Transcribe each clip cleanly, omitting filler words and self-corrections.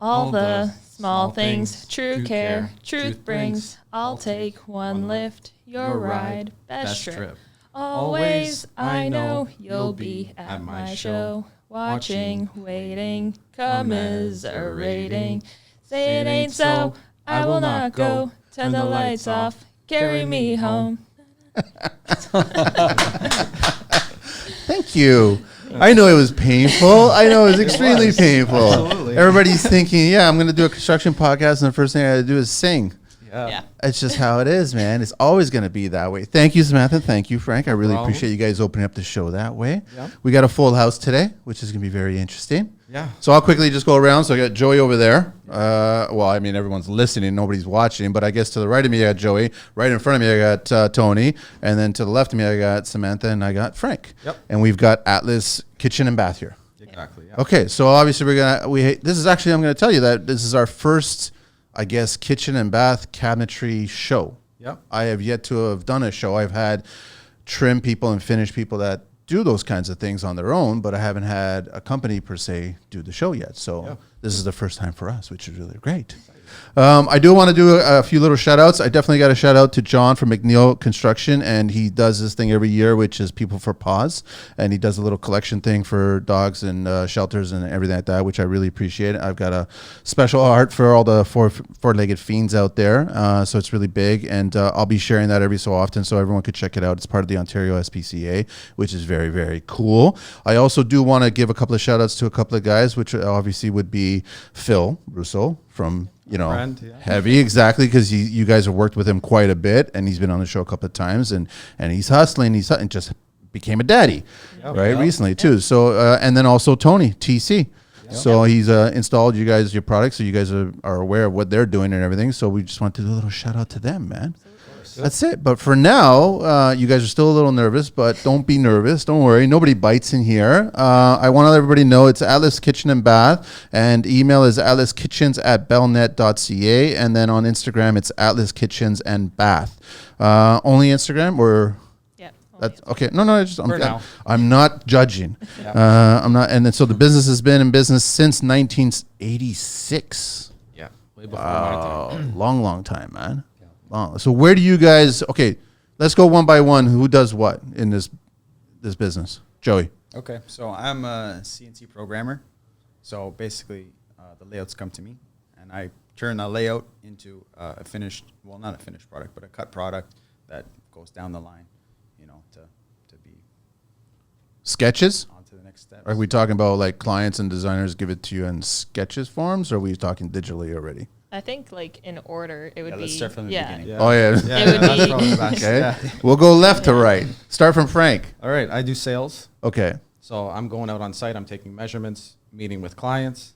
All the small things, true care, truth brings. I'll take one lift, your ride, best trip. Always, I know you'll be at my show, watching, waiting, commiserating. Say it ain't so, I will not go. Turn the lights off, carry me home. Thank you. I know it was painful. I know it was extremely painful. Absolutely. Everybody's thinking, yeah, I'm going to do a construction podcast, and the first thing I got to do is sing. Yeah. It's just how it is, man. It's always going to be that way. Thank you, Samantha. Thank you, Frank. I really appreciate you guys opening up the show that way. Yeah. We got a full house today, which is going to be very interesting. Yeah. So I'll quickly just go around. So I got Joey over there. Well, I mean, everyone's listening. Nobody's watching. But I guess to the right of me, I got Joey. Right in front of me, I got Tony. And then to the left of me, I got Samantha and I got Frank. Yep. And we've got Atlas Kitchen and Bath here. Exactly. Yeah. Okay. So obviously this is actually, I'm going to tell you that this is our first, I guess, kitchen and bath cabinetry show. Yep. I have yet to have done a show. I've had trim people and finish people that do those kinds of things on their own, but I haven't had a company per se do the show yet. So this is the first time for us, which is really great. I do want to do a few little shout outs. I definitely got a shout out to John from McNeil Construction, and he does this thing every year, which is People for Paws, and he does a little collection thing for dogs and shelters and everything like that, which I really appreciate. I've got a special heart for all the four-legged fiends out there, so it's really big, and I'll be sharing that every so often so everyone could check it out. It's part of the Ontario SPCA, which is very, very cool. I also do want to give a couple of shout outs to a couple of guys, which obviously would be Phil Russo from Heavy, exactly, because you guys have worked with him quite a bit, and he's been on the show a couple of times, and he's hustling. And just became a daddy, recently too. So and then also Tony TC. So he's installed your products, so you guys are aware of what they're doing and everything. So we just want to do a little shout out to them, man. That's it. But for now, you guys are still a little nervous, but don't be nervous. Don't worry. Nobody bites in here. I want to let everybody know it's Atlas Kitchen and Bath, and email is atlaskitchens@bellnet.ca, and then on Instagram, it's Atlas Kitchens and Bath. Only Instagram or... That's okay. No, I'm not judging. I'm not. And then so the business has been in business since 1986. Yeah. Way before my time. Long time, man. Yeah. Long. So where do you guys? Okay, let's go one by one. Who does what in this business? Joey. Okay, so I'm a CNC programmer. So basically, the layouts come to me, and I turn a layout into a finished. Well, not a finished product, but a cut product that goes down the line. To be sketches on to the next step. Are we talking about like clients and designers give it to you in sketches forms, or are we talking digitally already? I think like in order it would be. Let's start from the beginning. Yeah. Oh yeah. It would that's be probably the best. Okay. Yeah. We'll go left to right. Start from Frank. All right. I do sales. Okay. So I'm going out on site. I'm taking measurements, meeting with clients.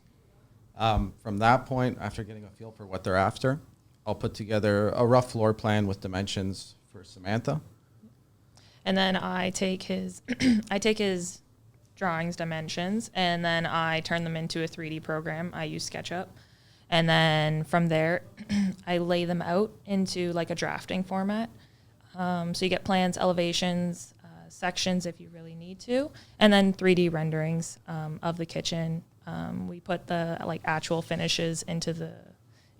From that point, after getting a feel for what they're after, I'll put together a rough floor plan with dimensions for Samantha. And then I take his drawings dimensions, and then I turn them into a 3D program. I use SketchUp. And then from there, I lay them out into like a drafting format. So you get plans, elevations, sections if you really need to, and then 3D renderings of the kitchen. We put the like actual finishes into the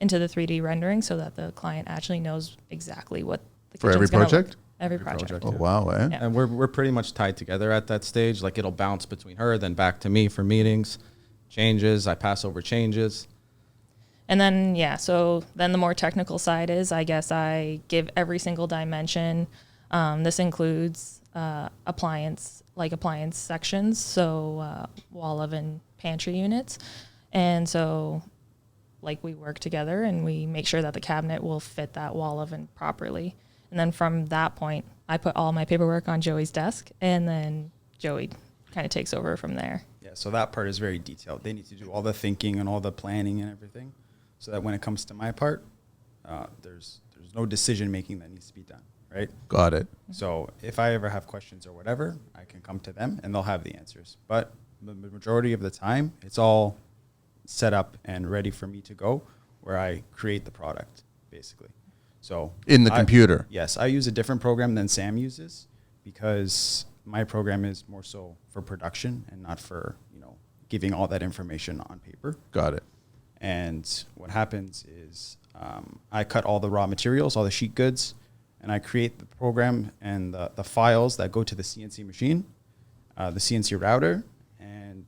3D rendering so that the client actually knows exactly what the for every project. Every project. Oh, wow. Eh? Yeah. And we're pretty much tied together at that stage. Like it'll bounce between her, then back to me for meetings, changes. I pass over changes. And then, so then the more technical side is, I guess I give every single dimension. This includes appliance sections, so wall oven, pantry units. And so like we work together and we make sure that the cabinet will fit that wall oven properly. And then from that point, I put all my paperwork on Joey's desk, and then Joey kind of takes over from there. Yeah, so that part is very detailed. They need to do all the thinking and all the planning and everything, so that when it comes to my part, there's no decision making that needs to be done, right? Got it. So if I ever have questions or whatever, I can come to them and they'll have the answers. But the majority of the time, it's all set up and ready for me to go, where I create the product, basically. So in the computer. Yes, I use a different program than Sam uses because my program is more so for production and not for, giving all that information on paper. Got it. And what happens is I cut all the raw materials, all the sheet goods, and I create the program and the files that go to the CNC machine, the CNC router, and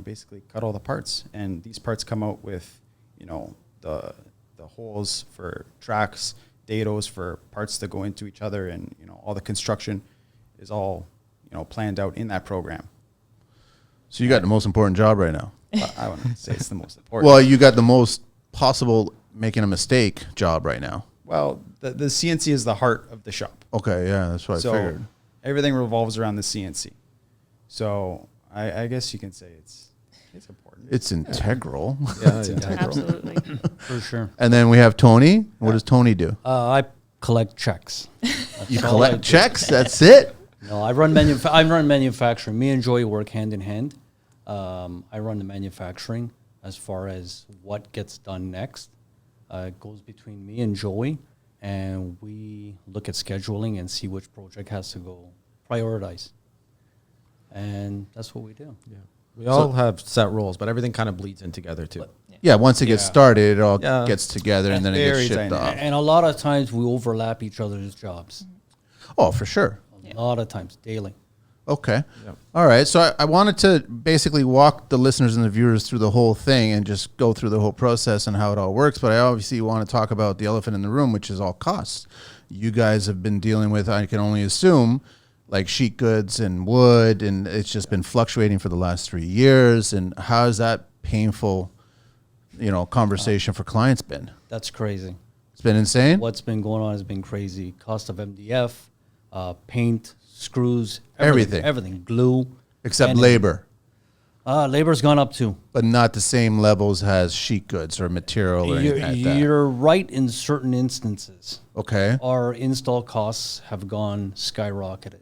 basically cut all the parts. And these parts come out with, the holes for tracks, dados for parts that go into each other, and all the construction is all planned out in that program. So you got the most important job right now. But I wouldn't say it's the most important. Well, you got the most possible making a mistake job right now. Well, the CNC is the heart of the shop. Okay, yeah, that's what I figured. Everything revolves around the CNC. So I guess you can say it's important. It's integral. Yeah, It's yeah. integral. Absolutely. For sure. And then we have Tony. What does Tony do? I collect checks. You That's all I collect do. checks? That's it? No, I run manufacturing. Me and Joey work hand in hand. I run the manufacturing as far as what gets done next. It goes between me and Joey, and we look at scheduling and see which project has to go prioritize. And that's what we do. Yeah. We all have set roles, but everything kind of bleeds in together too. Yeah, once it gets Yeah. started, it all Yeah. gets together and then it gets Very shipped dynamic. off. And a lot of times we overlap each other's jobs. Oh, for sure. A lot of times, daily. Okay. Yep. All right. So I wanted to basically walk the listeners and the viewers through the whole thing and just go through the whole process and how it all works. But I obviously want to talk about the elephant in the room, which is all costs. You guys have been dealing with, I can only assume, like sheet goods and wood, and it's just been fluctuating for the last 3 years. And how has that painful, conversation for clients been? That's crazy. It's been insane. What's been going on has been crazy. Cost of MDF, paint, screws, Everything. everything, glue. Except anything. labor, Labor's gone up too. but not the same levels as sheet goods or material or anything like that. You're right in certain instances. Okay. Our install costs have gone skyrocketed.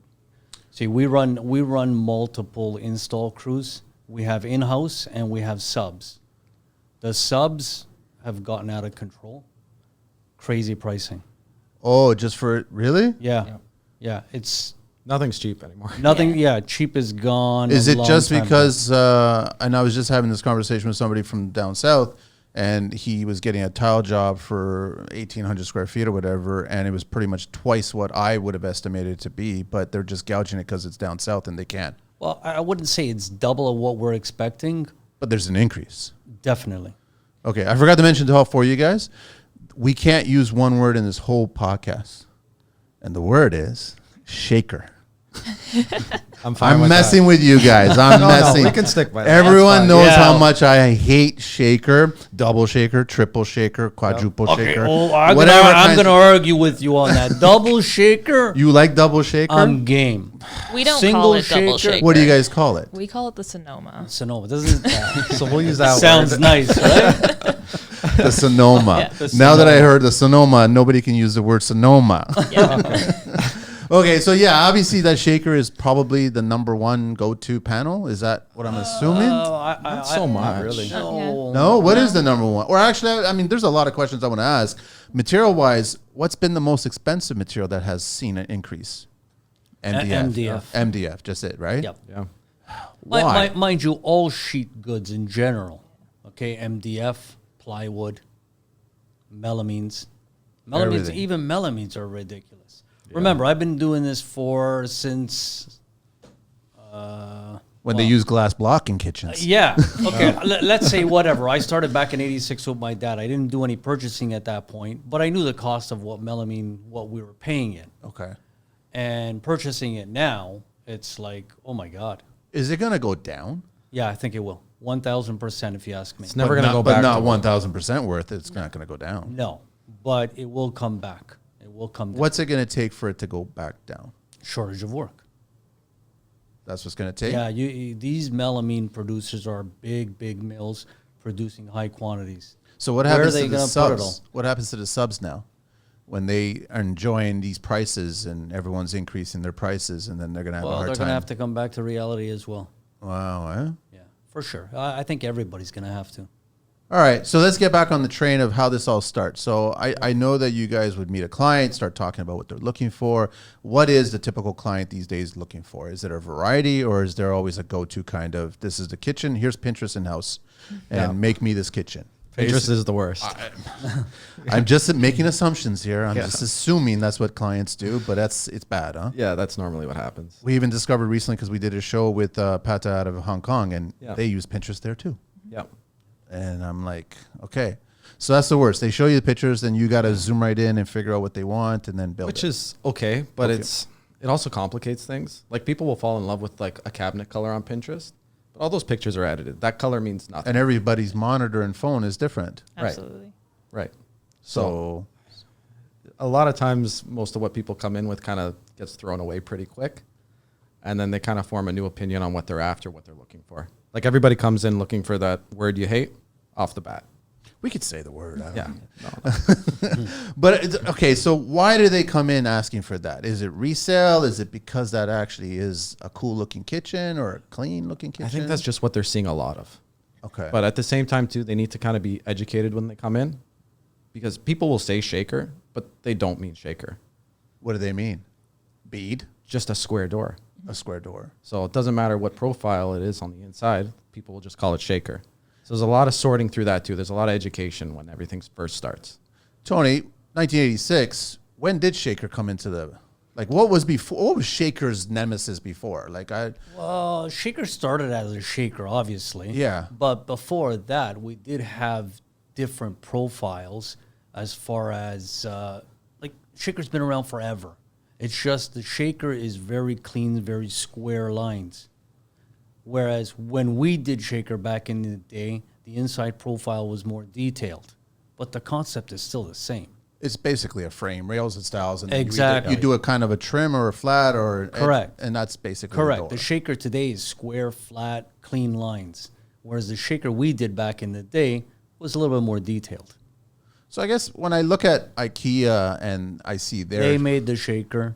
See, we run multiple install crews. We have in-house and we have subs. The subs have gotten out of control. Crazy pricing. Oh, just for really? Yeah. It's Nothing's cheap anymore. nothing. Yeah, cheap is gone. Is a it long just time because? And I was just having this conversation with somebody from down south, and he was getting a tile job for 1,800 square feet or whatever, and it was pretty much twice what I would have estimated it to be. But they're just gouging it because it's down south and they can. Well, I wouldn't say it's double of what we're expecting. But there's an increase. Definitely. Okay, I forgot to mention to all four of you guys, we can't use one word in this whole podcast, and the word is shaker. I'm fine I'm with messing that. with you guys. I'm No, messing. we can stick by that. Everyone That's fine. knows Yeah. how much I hate shaker, double shaker, triple shaker, quadruple shaker. I'm whatever going kinds- to argue with you on that. Double shaker, You like double shaker? I'm game. We don't Single call it double shaker? shaker. What do you guys call it? We call it the Sonoma. Sonoma. Doesn't So we'll use that sounds word. nice, right? The Sonoma. Yeah. Now that I heard the Sonoma, nobody can use the word Sonoma. Okay, so yeah, obviously that shaker is probably the number one go-to panel. Is that what I'm assuming? Not so much. really. No. No, what is the number one? Or actually, I mean, there's a lot of questions I want to ask. Material-wise, what's been the most expensive material that has seen an increase? MDF. MDF, just it, right? Yep. Yeah. Why? Mind you, all sheet goods in general. Okay, MDF, plywood, melamines. Everything. Even melamines are ridiculous. Remember, I've been doing this since. When they use glass block in kitchens. Yeah. Okay. Let's say whatever. I started back in '86 with my dad. I didn't do any purchasing at that point, but I knew the cost of what melamine, what we were paying it, Okay. and purchasing it now, it's like, oh my god. Is it going to go down? Yeah, I think it will. 1,000% if you ask me. It's never going to go But back. not to 1,000% worth. It's not going to go down. No, but it will come back. It will come down. What's it going to take for it to go back down? Shortage of work. That's what's going to take? Yeah, these melamine producers are big mills producing high quantities. So what Where are happens they to the gonna put it all? subs? What happens to the subs now? When they are enjoying these prices and everyone's increasing their prices and then they're going to have a Well, hard they're time. going to have to come back to reality as well. Wow. Eh? Yeah, for sure. I think everybody's going to have to. All right, so let's get back on the train of how this all starts. So I know that you guys would meet a client, start talking about what they're looking for. What is the typical client these days looking for? Is it a variety or is there always a go-to kind of, this is the kitchen, here's Pinterest in-house, and make me this kitchen? Pinterest is the worst. I'm just making assumptions here. I'm Yeah. just assuming that's what clients do, but it's bad, huh? Yeah, that's normally what happens. We even discovered recently because we did a show with Pata out of Hong Kong, and Yeah. they use Pinterest there too. Yeah. And I'm like, okay, so that's the worst. They show you the pictures, then you got to zoom right in and figure out what they want, and then build Which it. is okay, but Okay. it also complicates things. Like people will fall in love with like a cabinet color on Pinterest, but all those pictures are edited. That color means nothing. And everybody's monitor and phone is different. Right. Absolutely. Right. So A lot of times, most of what people come in with kind of gets thrown away pretty quick. And then they kind of form a new opinion on what they're after, what they're looking for. Like everybody comes in looking for that word you hate off the bat. we could say the word. I don't Yeah. know. But okay, so why do they come in asking for that? Is it resale? Is it because that actually is a cool looking kitchen or a clean looking kitchen? I think that's just what they're seeing a lot of. okay. But at the same time, too, they need to kind of be educated when they come in because people will say shaker, but they don't mean shaker. What do they mean? Bead? Just a square door. A square door. So it doesn't matter what profile it is on the inside. People will just call it shaker. So there's a lot of sorting through that, too. There's a lot of education when everything first starts. Tony, 1986, when did Shaker come into the, like, what was before, what was Shaker's nemesis before? Like, Well, shaker started as a shaker, obviously. Yeah. But before that, we did have different profiles as far as, like, shaker's been around forever. It's just the shaker is very clean, very square lines. Whereas when we did shaker back in the day, the inside profile was more detailed. But the concept is still the same. it's basically a frame, rails and styles. And then Exactly. You do a kind of a trim or a flat or. Correct. And that's basically Correct. The The door. shaker today is square, flat, clean lines. Whereas the shaker we did back in the day was a little bit more detailed. So I guess when I look at IKEA and I see They their. made the shaker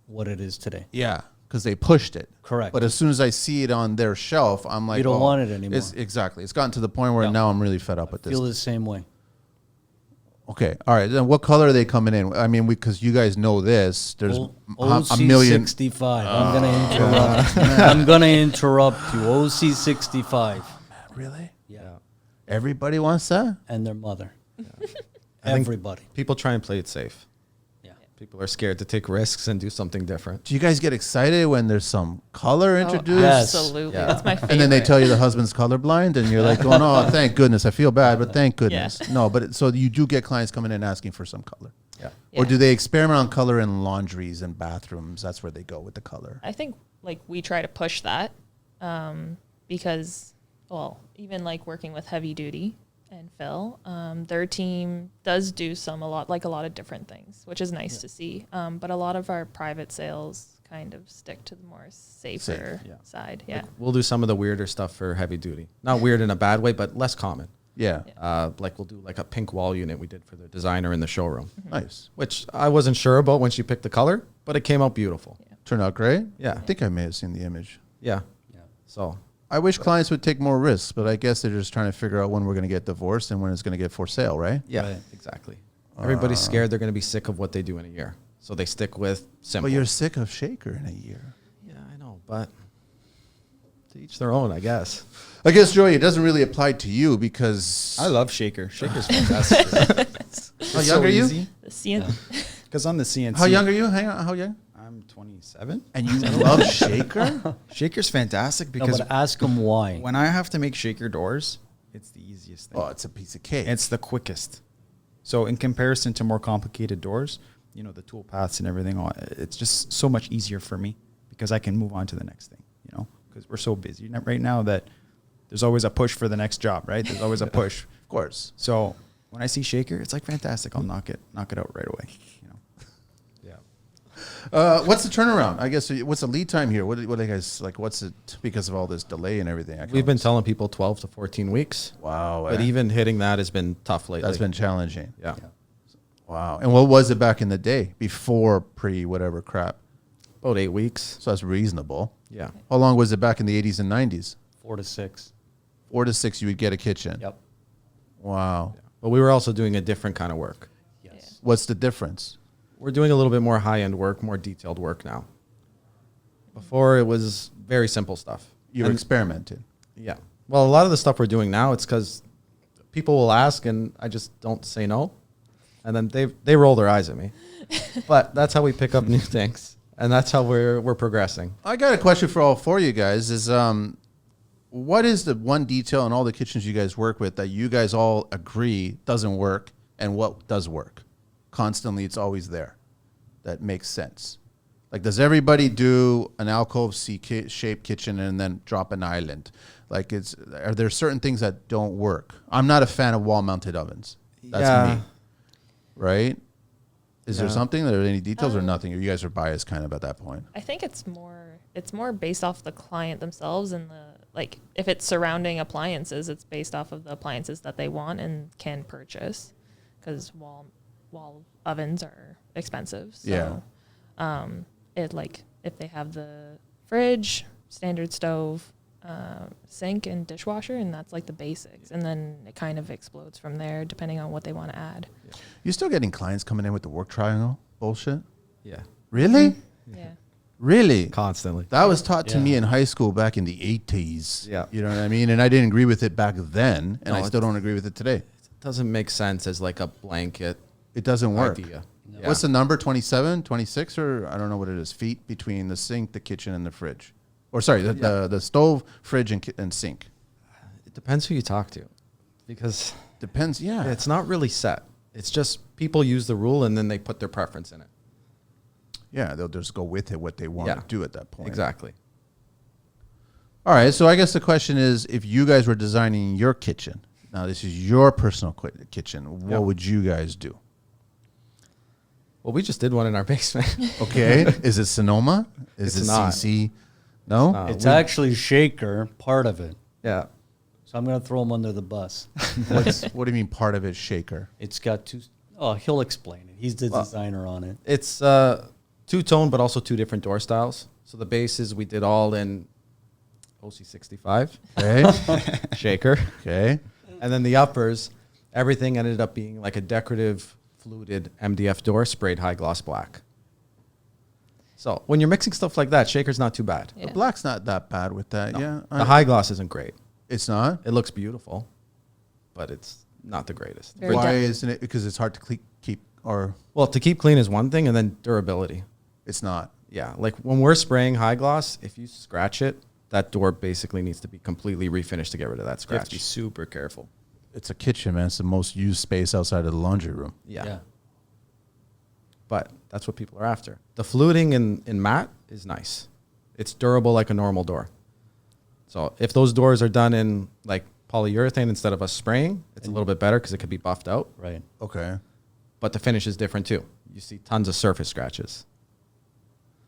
what it is today. Yeah, because they pushed it. Correct. But as soon as I see it on their shelf, I'm like, You don't oh, want it anymore. Exactly. It's gotten to the point where Yeah. now I'm really fed up with this. Feel the same way. Okay. All right. Then what color are they coming in? I mean, because you guys know this. There's a OC million. 65. I'm gonna interrupt. I'm gonna interrupt you. OC 65. Really? Yeah. Everybody wants that? And their mother. I think Everybody. People try and play it safe. Yeah. People are scared to take risks and do something different. Do you guys get excited when there's some color introduced? Yes. Absolutely. Yeah. That's my favorite. And then they tell you the husband's colorblind, and you're like going, "Oh, thank goodness! I feel bad, but thank goodness." No, but so you do get clients coming in asking for some color, Yeah. or Yeah. do they experiment on color in laundries and bathrooms? That's where they go with the color. I think like we try to push that because, well, even like working with Heavy Duty and Phil, their team does do a lot of different things, which is nice to see. But a lot of our private sales kind of stick to the more safer yeah. side. Yeah. We'll do some of the weirder stuff for heavy duty. Not weird in a bad way, but less common. Yeah, Like we'll do like a pink wall unit we did for the designer in the showroom, nice. which I wasn't sure about when she picked the color, but it came out beautiful. Turned out great. Yeah. I think I may have seen the image. Yeah. Yeah. So I wish clients would take more risks, but I guess they're just trying to figure out when we're going to get divorced and when it's going to get for sale, right? yeah, Right. exactly. Everybody's scared they're going to be sick of what they do in a year. So they stick with simple. But you're sick of Shaker in a year. Yeah, I know, but to each their own, I guess. I guess, Joey, it doesn't really apply to you because I love Shaker. Shaker's fantastic. how young are you? The CN Because on the CNC, How young are you? Hang on, how young? I'm 27. And you love Shaker? Shaker's fantastic No, because but ask them why. when I have to make Shaker doors, it's the easiest thing. Oh, it's a piece of cake. It's the quickest. So in comparison to more complicated doors, you know, the tool paths and everything, it's just so much easier for me because I can move on to the next thing, you know, because we're so busy right now that there's always a push for the next job, right? There's always a push. Of course. So when I see Shaker, it's like fantastic. I'll knock it out right away, you know. Yeah. What's the turnaround? I guess what's the lead time here? What do you guys like? What's it because of all this delay and everything? We've been telling people 12 to 14 weeks. wow, But even hitting that has been tough lately. that's been challenging. Yeah. Wow. And what was it back in the day before pre whatever crap? About 8 weeks. So that's reasonable. Yeah. How long was it back in the 80s and 90s? 4 to 6. 4 to 6, you would get a kitchen. Yep. Wow. But we were also doing a different kind of work. Yes. What's the difference? We're doing a little bit more high-end work, more detailed work now. Before it was very simple stuff. You were And- experimenting. Yeah. Well, a lot of the stuff we're doing now, it's because people will ask, and I just don't say no, and then they roll their eyes at me. But that's how we pick up new things, and that's how we're progressing. I got a question for all four of you guys. Is what is the one detail in all the kitchens you guys work with that you guys all agree doesn't work, and what does work? Constantly, it's always there. That makes sense. Like, does everybody do an alcove C-shaped kitchen and then drop an island? Like, are there certain things that don't work? I'm not a fan of wall-mounted ovens. That's me. Right? Is there something? Are there any details or nothing? Or you guys are biased kind of at that point? I think it's more based off the client themselves and if it's surrounding appliances, it's based off of the appliances that they want and can purchase, because wall ovens are expensive. So, if they have the fridge, standard stove, sink and dishwasher, and that's like the basics, and then it kind of explodes from there depending on what they want to add. You still getting clients coming in with the work triangle bullshit? Yeah, Really? Yeah. Really? constantly. That was taught to Yeah. me in high school back in the 80s. Yeah. You know what I mean? And I didn't agree with it back then, and No, I still don't agree with it today. It doesn't make sense as like a blanket It doesn't work. idea. No. Yeah. What's the number? 27, 26, or I don't know what it is. Feet between the sink, the kitchen, and the fridge. Or sorry, the stove, fridge, and sink. It depends who you talk to, because Depends. Yeah. it's not really set. It's just people use the rule and then they put their preference in it. Yeah, they'll just go with it, what they want Yeah. to do at that point. Exactly. All right, so I guess the question is, if you guys were designing your kitchen, now this is your personal kitchen, what Yeah. would you guys do? Well, we just did one in our basement. Okay, is it Sonoma? Is It's it not. CC? No? not. It's we- actually Shaker, part of it. Yeah. So I'm going to throw him under the bus. What do you mean part of it shaker? It's got two. Oh, he'll explain it. He's the designer on it. It's two-tone, but also two different door styles. So the bases we did all in OC65 Okay, shaker, okay. and then the uppers, everything ended up being like a decorative fluted MDF door sprayed high gloss black. So when you're mixing stuff like that, shaker's not too bad. Yeah. The black's not that bad with that, No. yeah. The high gloss isn't great. It's not? It looks beautiful, but it's not the greatest. Very Why def- isn't it? Because it's hard to keep, or Well, to keep clean is one thing, and then durability. it's not. Yeah, like when we're spraying high gloss, if you scratch it, that door basically needs to be completely refinished to get rid of that You have to be scratch. super careful. It's a kitchen, man. It's the most used space outside of the laundry room. Yeah. But that's what people are after. The fluting in matte is nice. It's durable like a normal door. So if those doors are done in like polyurethane instead of us spraying, it's a little bit better because it could be buffed out. Right. Okay. But the finish is different too. You see tons of surface scratches.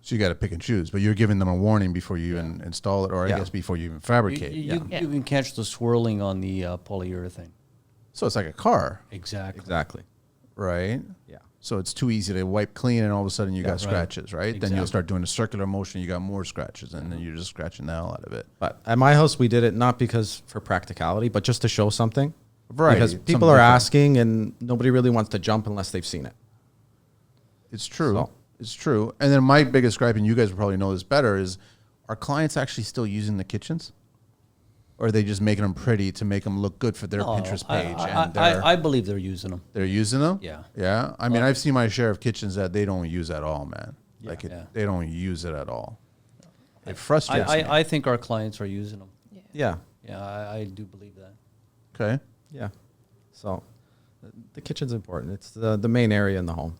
So you got to pick and choose, but you're giving them a warning before you even install it, or I Yeah. guess before you even You, fabricate. you, Yeah. you can catch the swirling on the polyurethane. So it's like a car, Exactly. Exactly. right? Yeah. So it's too easy to wipe clean, and all of a sudden you got right. scratches, right? Then you'll Exactly. start doing a circular motion, you got more scratches, and then you're just scratching the hell out of it. But at my house, we did it not because for practicality, but just to show something. Variety, Because something people are different. asking, and nobody really wants to jump unless they've seen it. It's true. So- It's true. And then my biggest gripe, and you guys will probably know this better, is are clients actually still using the kitchens? Or are they just making them pretty to make them look good for their No, Pinterest page? and I believe they're using them. they're using them? Yeah. Yeah. I mean, I've seen my share of kitchens that they don't use at all, man. Like, Yeah. they don't use it at all. It frustrates me. I think our clients are using them. Yeah. Yeah, I do believe that. Okay. Yeah. So the kitchen's important. It's the main area in the home.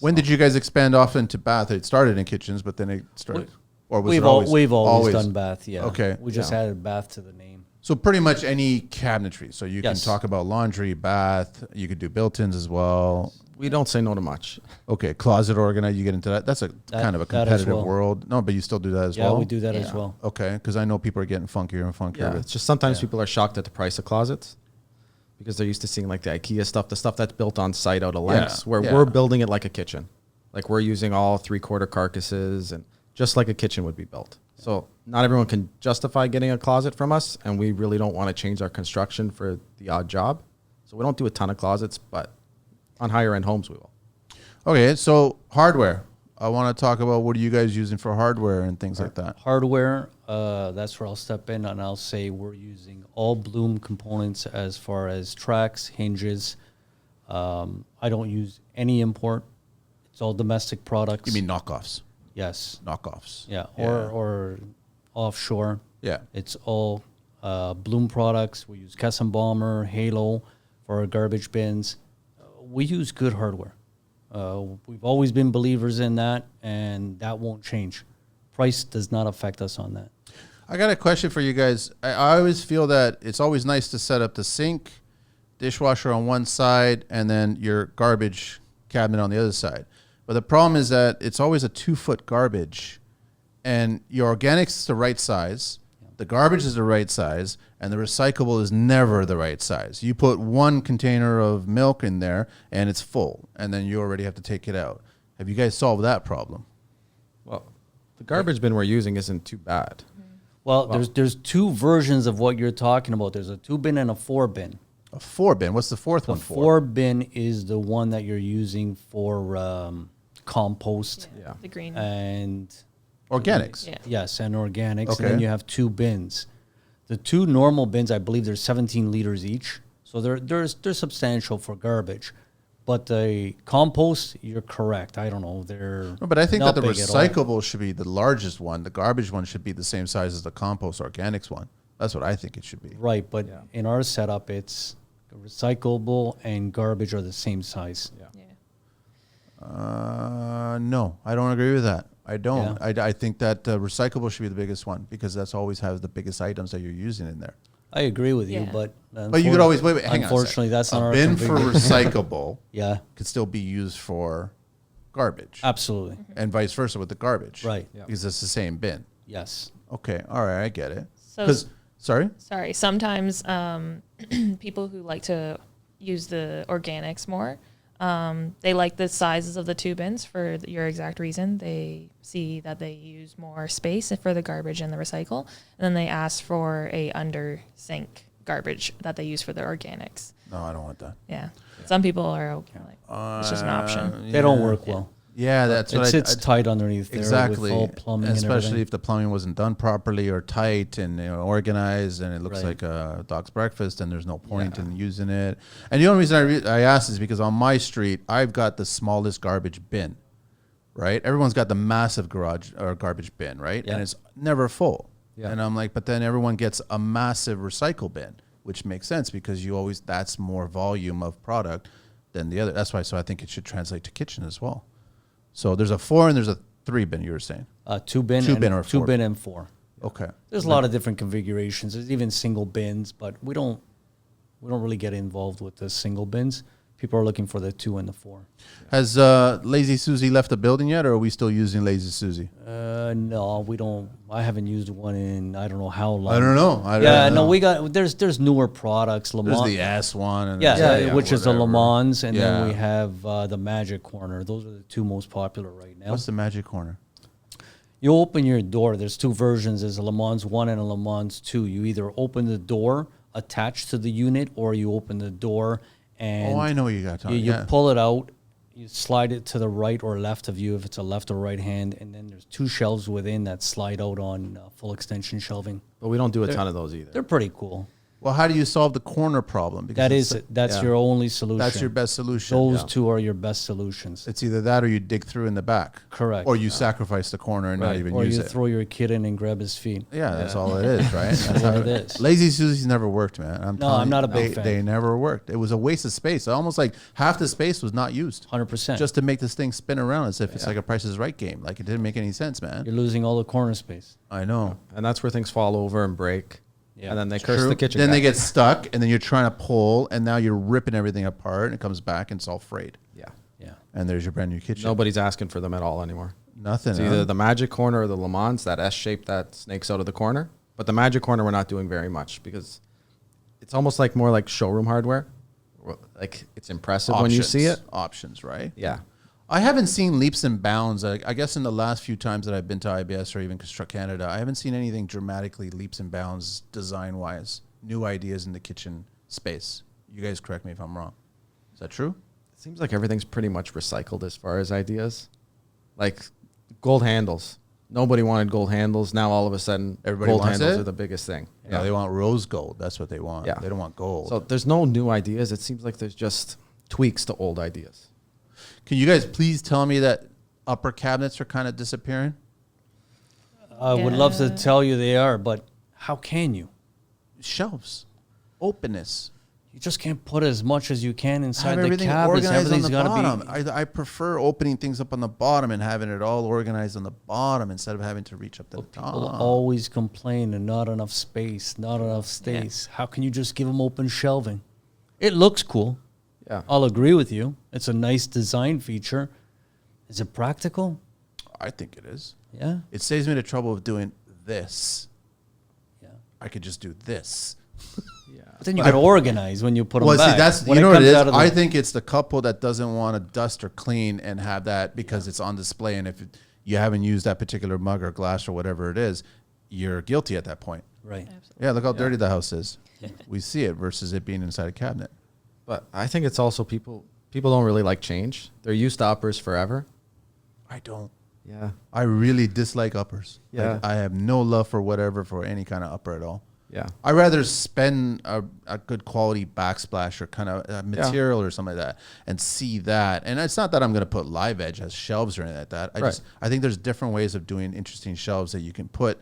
When did you guys expand off into bath? It started in kitchens, but then it started, or was We've it always? we've always done bath. Yeah. Okay. We just Yeah. added bath to the name. So pretty much any cabinetry. So you Yes. can talk about laundry, bath. You could do built-ins as well. We don't say no to much. Okay, closet organizer. You get into that. That's a kind of a that as competitive well. world. No, but you still do that as Yeah, well. we do that as Yeah. well. Okay, because I know people are getting funkier and funkier. Yeah. with- It's just sometimes Yeah. people are shocked at the price of closets because they're used to seeing like the IKEA stuff, the stuff that's built on site out of lengths, where yeah. we're building it like a kitchen. Like we're using all 3/4 carcasses and just like a kitchen would be built. So not everyone can justify getting a closet from us, and we really don't want to change our construction for the odd job. So we don't do a ton of closets, but on higher end homes we will. Okay, so hardware. I want to talk about what are you guys using for hardware and things like that. Hardware. that's where I'll step in and I'll say we're using all Bloom components as far as tracks, hinges. I don't use any import. It's all domestic products. You mean knockoffs? Yes. Knockoffs. Yeah. Or offshore. Yeah. It's all Bloom products. We use Kessenbaumer, Halo for our garbage bins. We use good hardware. We've always been believers in that, and that won't change. Price does not affect us on that. I got a question for you guys. I always feel that it's always nice to set up the sink, dishwasher on one side, and then your garbage cabinet on the other side. But the problem is that it's always a 2-foot garbage, and your organics is the right size, the garbage is the right size, and the recyclable is never the right size. You put one container of milk in there, and it's full, and then you already have to take it out. Have you guys solved that problem? Well, the garbage bin we're using isn't too bad. Well, there's two versions of what you're talking about. There's a 2-bin and a 4-bin. A 4-bin. What's the fourth The one for? 4-bin is the one that you're using for compost Yeah. The green. and Organics. Yeah. yes, and organics. Okay. And then you have 2 bins. The 2 normal bins, I believe, they're 17 liters each, so they're substantial for garbage. But the compost, you're correct. I don't know, they're No, but I think not that the big at all. recyclable should be the largest one. The garbage one should be the same size as the compost organics one. That's what I think it should be. Right, but Yeah. in our setup, it's recyclable and garbage are the same size. Yeah. Yeah. No, I don't agree with that. I don't. Yeah. I think that recyclable should be the biggest one because that's always has the biggest items that you're using in there. I agree with you, Yeah. But you could always wait. Hang on. unfortunately, that's not a our bin for configuration. recyclable Yeah, could still be used for garbage, absolutely. and vice versa with the garbage, Right. Yeah. Because it's the same bin. Yes. Okay, all right, I get it. So- 'Cause- sorry. Sorry. Sometimes people who like to use the organics more, they like the sizes of the 2 bins for your exact reason. They see that they use more space for the garbage and the recycle, and then they ask for a under sink garbage that they use for the organics. No, I don't want that. Yeah. Some people are okay. Like, it's just an option. They don't work well. Yeah, that's It what sits tight underneath there exactly. with all plumbing and especially everything. if the plumbing wasn't done properly or tight and organized, and it looks Right. like a dog's breakfast, and there's no point Yeah. in using it. And the only reason I asked is because on my street I've got the smallest garbage bin, right? Everyone's got the massive garage or garbage bin, right? Yeah. And it's never full. Yeah. And I'm like, but then everyone gets a massive recycle bin, which makes sense because you always that's more volume of product than the other. That's why. So I think it should translate to kitchen as well. So there's a 4 and there's a 3 bin. You were saying 2 bin, 2 and bin or 2 4 bin and 4. okay. There's a lot of different configurations. There's even single bins, but we don't really get involved with the single bins. People are looking for the 2 and the 4. Has Lazy Susie left the building yet, or are we still using Lazy Susie? No, we don't. I haven't used one in I don't know how long. I don't know. Yeah, no, we got there's newer products. Le There's Mans, the S one. And yeah, which is the Le whatever. Mans, and Yeah. then we have the Magic Corner. Those are the 2 most popular right now. What's the magic corner? You open your door. There's 2 versions. There's a Le Mans 1 and a Le Mans 2. You either open the door attached to the unit, or you open the door and Oh, I know what you got. Tom. you Yeah. pull it out. You slide it to the right or left of you if it's a left or right hand, and then there's 2 shelves within that slide out on full extension shelving. But we don't do a ton of those either. They're pretty cool. Well, how do you solve the corner problem? Because That's yeah. your only solution. that's your best solution. Those Yeah. 2 are your best solutions. It's either that or you dig through in the back. Correct. Or you sacrifice the corner and not Right. even Or use you it. throw your kid in and grab his feet. Yeah, that's all it is, right? That's what how it is. Lazy Susie's never worked, man. No, telling I'm you, not a big fan. They never worked. It was a waste of space. Almost like half the space was not used. 100%. Just to make this thing spin around as if it's like a Price is Right game. Like it didn't make any sense, man. You're losing all the corner space. I know. And that's where things fall over and break. Yeah. And then they curse True. the kitchen. Then they guy. get stuck, and then you're trying to pull, and now you're ripping everything apart, and it comes back, and it's all frayed. Yeah. Yeah. And there's your brand new kitchen. Nobody's asking for them at all anymore. Nothing. It's either the magic corner or the Le Mans, that S shape that snakes out of the corner. But the magic corner, we're not doing very much because it's almost like more like showroom hardware. Like it's impressive when you see it. Options, right? Yeah. I haven't seen leaps and bounds. I guess in the last few times that I've been to IBS or even Construct Canada, I haven't seen anything dramatically leaps and bounds design-wise. New ideas in the kitchen space. You guys correct me if I'm wrong. Is that true? It seems like everything's pretty much recycled as far as ideas. Like gold handles. Nobody wanted gold handles. Now all of a sudden, Everybody gold wants handles it? are the biggest thing. Yeah, they want rose gold. That's what they want. Yeah. They don't want gold. So there's no new ideas. It seems like there's just tweaks to old ideas. Can you guys please tell me that upper cabinets are kind of disappearing? I would love to Yeah. tell you they are, but how can you? Shelves, openness. You just can't put as much as you can inside Have the everything cabinets. organized on Everything's the got bottom. to be. I prefer opening things up on the bottom and having it all organized on the bottom instead of having to reach up to the People top. always complain and not enough space, not enough space. How can you just give them open shelving? It looks cool. Yeah. I'll agree with you. It's a nice design feature. Is it practical? I think it is. Yeah. It saves me the trouble of doing this. Yeah. I could just do this. But then you got to organize when you put them Well, back. see, that's When you know what it comes is. out of the- I think it's the couple that doesn't want to dust or clean and have that because it's on display, and if you haven't used that particular mug or glass or whatever it is, you're guilty at that point. Right. Yeah, look how dirty the house is. We see it versus it being inside a cabinet. But I think it's also people don't really like change. They're used to uppers forever. I don't. Yeah. I really dislike uppers. Yeah. Like, I have no love for whatever for any kind of upper at all. Yeah. I'd rather spend a good quality backsplash or kind of material or something like that and see that. And it's not that I'm going to put live edge as shelves or anything like that. I think there's different ways of doing interesting shelves that you can put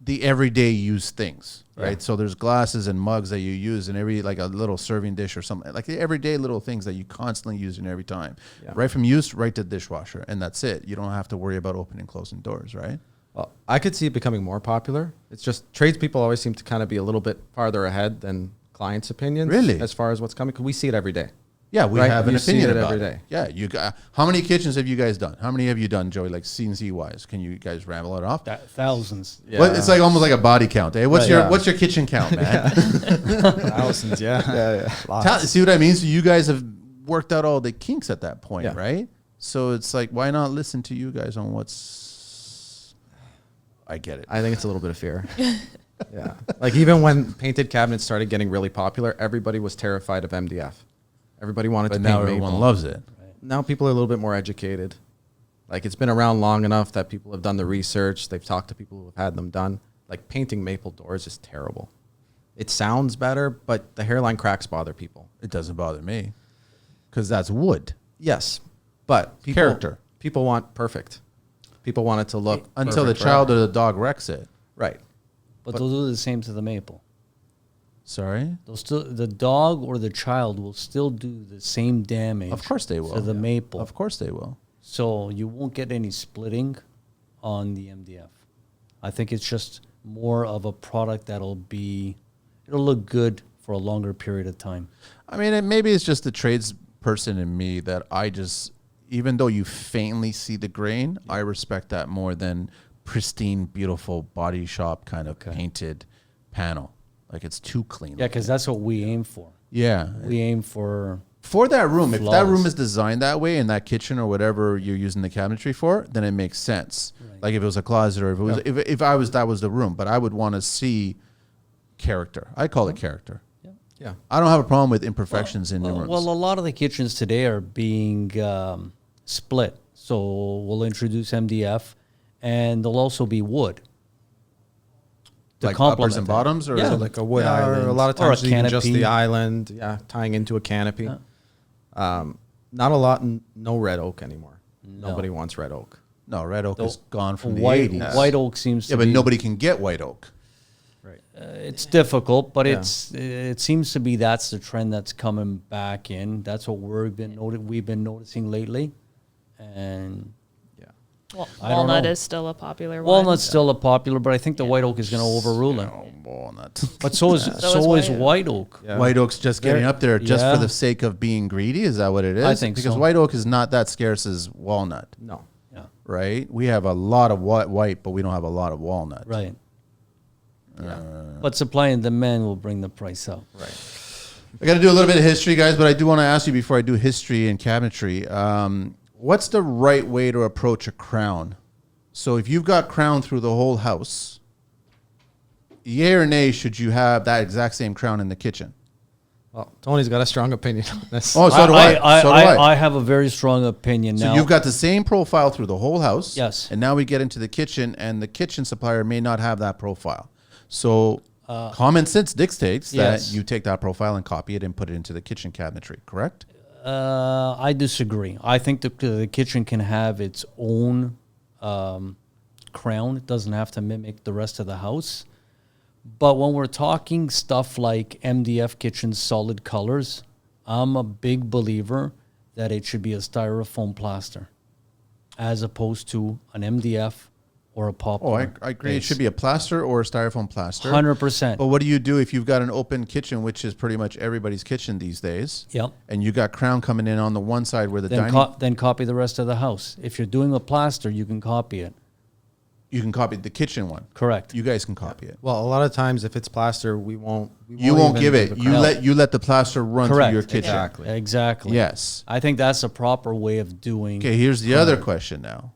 the everyday use things, right? Yeah. So there's glasses and mugs that you use in every, like a little serving dish or something, like the everyday little things that you constantly use in every time. Yeah. Right from use, right to dishwasher. And that's it. You don't have to worry about opening and closing doors, right? Well, I could see it becoming more popular. It's just tradespeople always seem to kind of be a little bit farther ahead than clients' opinions. Really? As far as what's coming, because we see it every day. Yeah, we Right, have an you see opinion it about every it. day. Yeah, you got. How many kitchens have you guys done? How many have you done, Joey? Like CNC wise, can you guys ramble it off? Thousands. Yeah. Well, it's like almost like a body count. Eh? What's Right. your Yeah. What's your kitchen count, man? Thousands, yeah. Lots. See what I mean? So you guys have worked out all the kinks at that point, Yeah. right? So it's like, why not listen to you guys on what's? I get it. I think it's a little bit of fear. Yeah. Like even when painted cabinets started getting really popular, everybody was terrified of MDF. Everybody wanted But to now paint everyone maple. loves it. Now people are a little bit more educated. Like it's been around long enough that people have done the research. They've talked to people who have had them done. Like painting maple doors is terrible. It sounds better, but the hairline cracks bother people. It doesn't bother me because that's wood. Yes, but people, Character. People want perfect. People want it to look Until the perfect child forever. or the dog wrecks it. Right. But they'll do the same to the maple. Sorry. They'll still, the dog or the child will still do the same damage. Of course they will. To the maple. Of course they will. So you won't get any splitting on the MDF. I think it's just more of a product it'll look good for a longer period of time. I mean, maybe it's just the tradesperson in me that I just, even though you faintly see the grain, I respect that more than pristine, beautiful body shop kind of painted panel. Like it's too clean. Yeah, because that's what we aim for. Yeah. We aim for For that room, if that Flawless. room is designed that way in that kitchen or whatever you're using the cabinetry for, then it makes sense. Right. Like if it was a closet or if it was, if I was, that was the room, but I would want to see character. I call it character. Yeah. I don't have a problem with imperfections in the well, rooms. well, a lot of the kitchens today are being split. So we'll introduce MDF, and there'll also be wood. To like complement uppers and that. bottoms, or Yeah. So like a wood Yeah, island. or A lot of Or a times even just canopy. the island, tying into a canopy. Yeah. Not a lot, no red oak anymore. Nobody wants red oak. no, red oak is gone from white, the 80s. White oak seems Yeah, to but be. nobody can get white oak. It's difficult, but Yeah. it seems to be that's the trend that's coming back in. That's what we've been noticing lately, and Yeah. Well, I don't walnut know. is still a popular one. walnut's still a popular, but I think the white oak is going to overrule it. Oh, walnut. But so is white oak. Yeah. White oak's just getting up there just Yeah. for the sake of being greedy. Is that what it is? I think because so. white oak is not that scarce as walnut, No. Yeah, right? We have a lot of white, but we don't have a lot of walnut. right. But supply and demand will bring the price up. Right. I got to do a little bit of history, guys, but I do want to ask you before I do history and cabinetry. What's the right way to approach a crown? So if you've got crown through the whole house, yay or nay, should you have that exact same crown in the kitchen? Well, Tony's got a strong opinion on this. Oh, so do I. So do I. I have a very strong opinion So now. you've got the same profile through the whole house. Yes. And now we get into the kitchen, and the kitchen supplier may not have that profile. So common sense dictates yes. that you take that profile and copy it and put it into the kitchen cabinetry, correct? I disagree. I think the kitchen can have its own crown. It doesn't have to mimic the rest of the house. But when we're talking stuff like MDF kitchen solid colors, I'm a big believer that it should be a styrofoam plaster as opposed to an MDF or a popcorn. Oh, I agree. It base. should be a plaster or a styrofoam plaster. 100%. But what do you do if you've got an open kitchen, which is pretty much everybody's kitchen these days? Yep. And you got crown coming in on the one side where the dining... Then copy the rest of the house. If you're doing a plaster, you can copy it. You can copy the kitchen one. Correct. You guys can copy it. Well, a lot of times if it's plaster, we won't You won't even give do it. the You crown. let the plaster run Correct. through your kitchen. Exactly. Exactly. Yes. I think that's a proper way of doing. Okay, here's the other question now.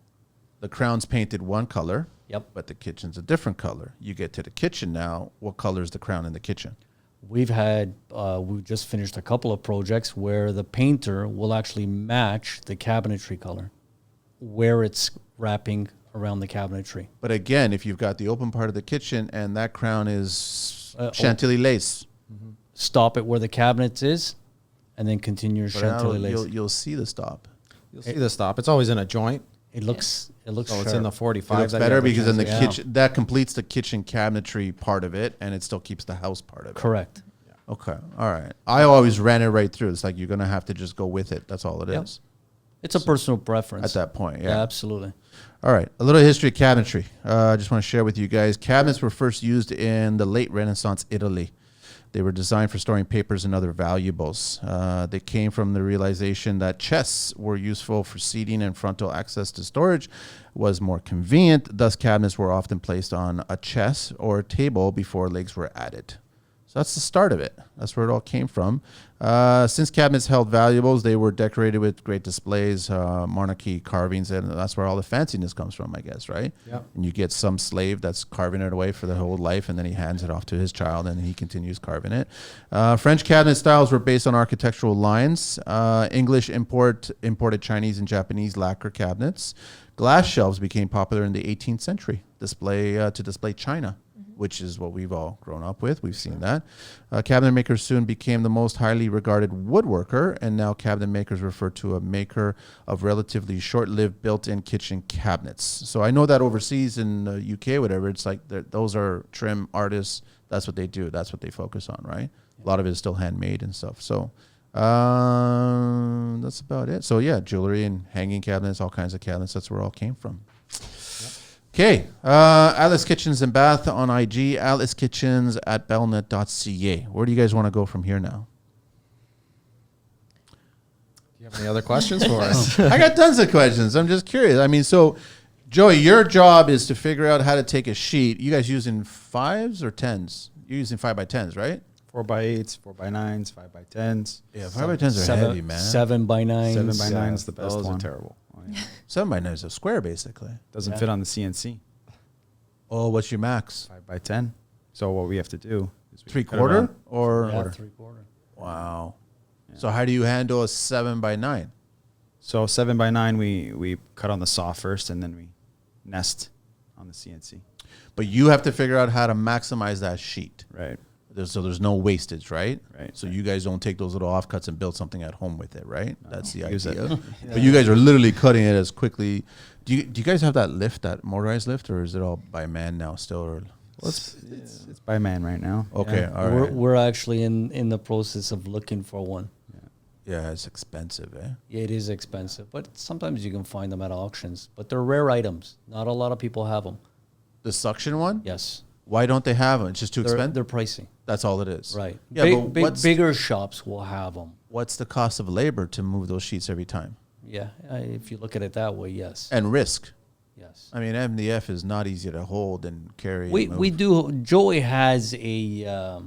The crown's painted one color. Yep. But the kitchen's a different color. You get to the kitchen now. What color is the crown in the kitchen? We just finished a couple of projects where the painter will actually match the cabinetry color where it's wrapping around the cabinetry. But again, if you've got the open part of the kitchen and that crown is Chantilly lace, Stop it where the cabinet is and then continue your but Chantilly lace. you'll see the stop. You'll see the stop. It's always in a joint. It looks So sharp. it's in the 45. It looks that you better have a because in the chance- Yeah. kitchen, that completes the kitchen cabinetry part of it, and it still keeps the house part of it. Correct. Okay, all right. I always ran it right through. It's like you're gonna have to just go with it. That's all it is Yep. It's a personal preference. at that point. Yeah, absolutely. All right, a little history of cabinetry. I just want to share with you guys. Cabinets were first used in the late Renaissance Italy. They were designed for storing papers and other valuables. They came from the realization that chests were useful for seating and frontal access to storage was more convenient. Thus, cabinets were often placed on a chest or a table before legs were added. So that's the start of it. That's where it all came from. Since cabinets held valuables, they were decorated with great displays, monarchy carvings, and that's where all the fanciness comes from, I guess, right? Yep. And you get some slave that's carving it away for their whole life, and then he hands it off to his child, and he continues carving it. French cabinet styles were based on architectural lines. English imported Chinese and Japanese lacquer cabinets. Glass shelves became popular in the 18th century, to display china, which is what we've all grown up with. We've seen that. Cabinet makers soon became the most highly regarded woodworker, and now cabinet makers refer to a maker of relatively short-lived built-in kitchen cabinets. So I know that overseas in the UK, whatever, it's like those are trim artists. That's what they do. That's what they focus on, right? A lot of it is still handmade and stuff. So that's about it. So yeah, jewelry and hanging cabinets, all kinds of cabinets. That's where it all came from. Okay, Alice Kitchens and Bath on IG, alicekitchens@bellnet.ca. Where do you guys want to go from here now? Do you have any other questions for us? I got tons of questions. I'm just curious. I mean, so Joey, your job is to figure out how to take a sheet. You guys using 5s or 10s? You're using 5x10s, right? 4x8s, 4x9s, 5x10s. Yeah, 5x10s are heavy, man. 7x9s. 7x9 is the best those are one. terrible. Oh, yeah. 7x9 is a square, basically. Doesn't Yeah. fit on the CNC. Oh, what's your max? 5x10. So what we have to do is we cut 3/4 around- or? Yeah, 3/4. Wow. So how do you handle a 7x9? So 7x9, we cut on the saw first, and then we nest on the CNC. But you have to figure out how to maximize that sheet. Right. So there's no wastage, right? Right. So you guys don't take those little offcuts and build something at home with it, right? That's the use it. idea. But you guys are literally cutting it as quickly. Do you guys have that lift, that motorized lift, or is it all by man now still? Or? Well, it's by man right now. Okay, Yeah. all right. We're actually in the process of looking for one. Yeah, it's expensive, eh? Yeah, it is expensive, but sometimes you can find them at auctions. But they're rare items. Not a lot of people have them. The suction one? Yes. Why don't they have them? It's just too expensive? They're pricey. That's all it is. Right. Yeah, but Bigger shops will have them. what's the cost of labor to move those sheets every time? Yeah, if you look at it that way, yes. And risk. Yes. I mean, MDF is not easy to hold and carry. We and we move. do. Joey has a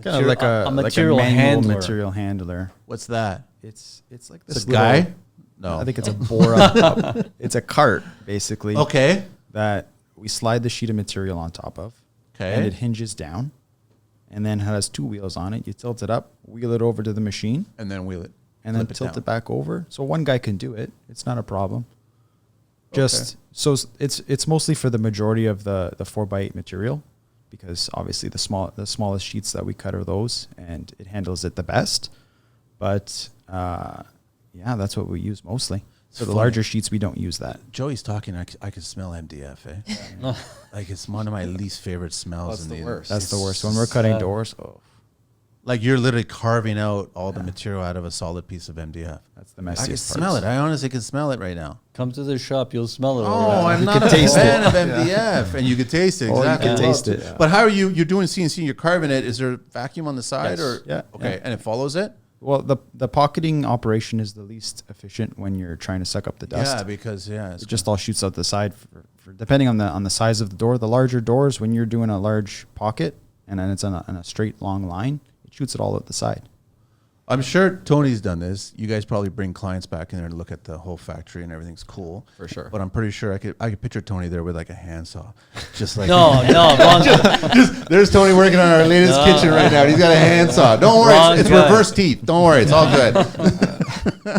Kind of like a material manual handler. material handler. What's that? It's like It's this a guy? little- No. I think it's a Bora. It's a cart basically. Okay. That we slide the sheet of material on top of. Okay. And it hinges down, and then has 2 wheels on it. You tilt it up, wheel it over to the machine, And then wheel it. and then Flip it tilt down. it back over. So one guy can do it. It's not a problem. Just so it's mostly for the majority of the 4x8 material, because obviously the smallest sheets that we cut are those, and it handles it the best. But yeah, that's what we use mostly. So the funny. larger sheets, we don't use that. Joey's talking. I can smell MDF. Eh? Like it's one of my least favorite smells. That's in the worst. That's the worst. When we're cutting doors, Like you're literally carving out all the material out of a solid piece of MDF. that's the I can messiest smell it. I honestly can smell it right now. Come to the shop, you'll smell it. Oh, all right. I'm not a taste fan it. of MDF, and you can taste it. Oh, you Exactly. can taste it. But how are you're doing CNC? You're carving it. Is there a vacuum on the side, Yes. or Yeah, Okay, yeah. and it follows it. Well, the pocketing operation is the least efficient when you're trying to suck up the dust. Yeah, because it's It just all shoots out the side for depending on the size of the door. The larger doors, when you're doing a large pocket and then it's on a straight long line, it shoots it all out the side. I'm sure Tony's done this. You guys probably bring clients back in there to look at the whole factory and everything's cool. For sure. But I'm pretty sure I could picture Tony there with like a handsaw. Just like No, wrong. there's Tony working on our latest No. kitchen right now. He's got a handsaw. Don't worry, Wrong it's guy. reverse teeth. Don't worry, it's all good.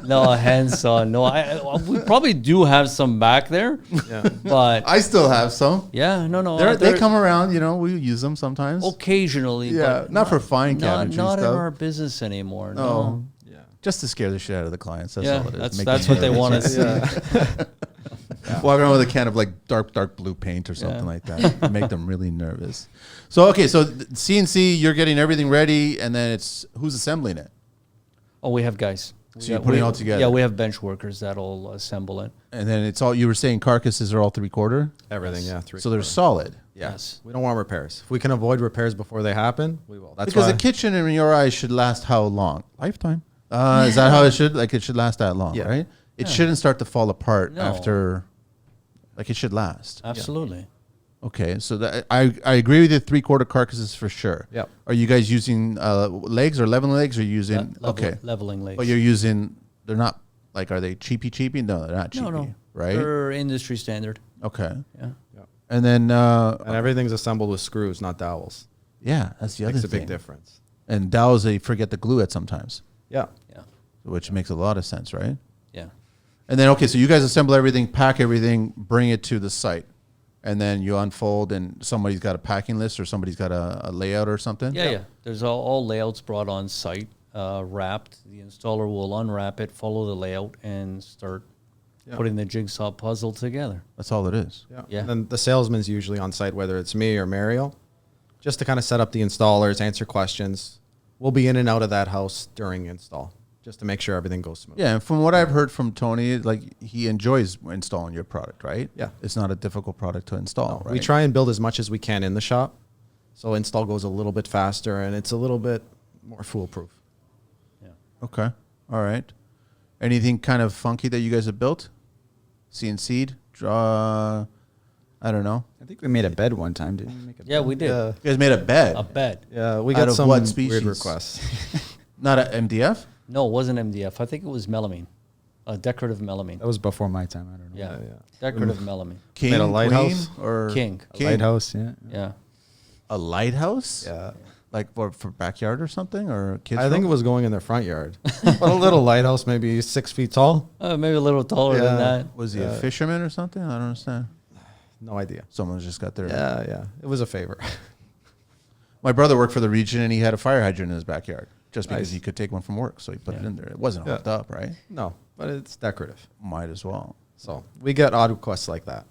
No, a handsaw. No, we probably do have some back there, Yeah. but I still have some. yeah, no. They come around, we use them sometimes. occasionally. Yeah, but not for fine cabinetry Not in stuff. our business anymore. No. No. Yeah. Just to scare the shit out of the clients. That's Yeah, all it is. Make that's them what they nervous. want to see. Walking around with a can of like dark blue paint or something Yeah. like that. Make them really nervous. So CNC, you're getting everything ready, and then it's who's assembling it, Oh, we have guys. So you're putting it all together? Yeah, we have bench workers that'll assemble it. and then it's all. You were saying carcasses are all 3/4, Everything, yeah. so they're solid. Yes. We don't want repairs. If we can avoid repairs before they happen, we will. That's Because why the kitchen in your eyes should last how long? Lifetime. Is that how it should? Like it should last that long, Yeah. right? It shouldn't start to fall apart No. after. Like it should last. Absolutely. Okay, so I agree with you. 3/4 carcasses for sure. Yep. Are you guys using legs or leveling legs? Or using Leveling legs. But you're using. They're not like. Are they cheapy? No, they're not cheapy. No. Right. They're industry standard. Okay. Yeah. And then and everything's assembled with screws, not dowels. yeah, that's the other Makes a thing. big difference. And dowels, they forget to glue it sometimes, Yeah. Yeah. which makes a lot of sense, right? Yeah. And then so you guys assemble everything, pack everything, bring it to the site, and then you unfold, and somebody's got a packing list or somebody's got a layout or something. Yeah. There's all layouts brought on site, wrapped. The installer will unwrap it, follow the layout, and start putting the jigsaw puzzle together. That's all it is. Yeah. And then the salesman's usually on site, whether it's me or Mario, just to kind of set up the installers, answer questions. We'll be in and out of that house during install, just to make sure everything goes smooth. Yeah, and from what I've heard from Tony, like he enjoys installing your product, right? Yeah. It's not a difficult product to install, right? We try and build as much as we can in the shop, so install goes a little bit faster and it's a little bit more foolproof. Yeah. Okay. All right. Anything kind of funky that you guys have built? CNC'd? Draw? I don't know. I think we made a bed one time, didn't we? Make a Yeah, bed? we did. Yeah. You guys made a bed. A bed. Yeah, we Out got of some what weird species? requests. Not a MDF? No, it wasn't MDF. I think it was melamine, a decorative melamine. That was before my time. I don't know. Yeah, yeah. decorative melamine. King, Made a lighthouse? queen, or King. A lighthouse, yeah. Yeah. A lighthouse? Yeah. Like for backyard or something, or kids? I think it room? was going in their front yard. But a little lighthouse, maybe 6 feet tall. Maybe a little taller than Yeah. that. Was he a fisherman or something? I don't understand. No idea. Someone's just got their. Yeah. It was a favor. My brother worked for the region, and he had a fire hydrant in his backyard just because Nice. he could take one from work, so he put it Yeah. in there. It wasn't Yeah. hooked up, right? No, but it's decorative. Might as well. So we get odd requests like that.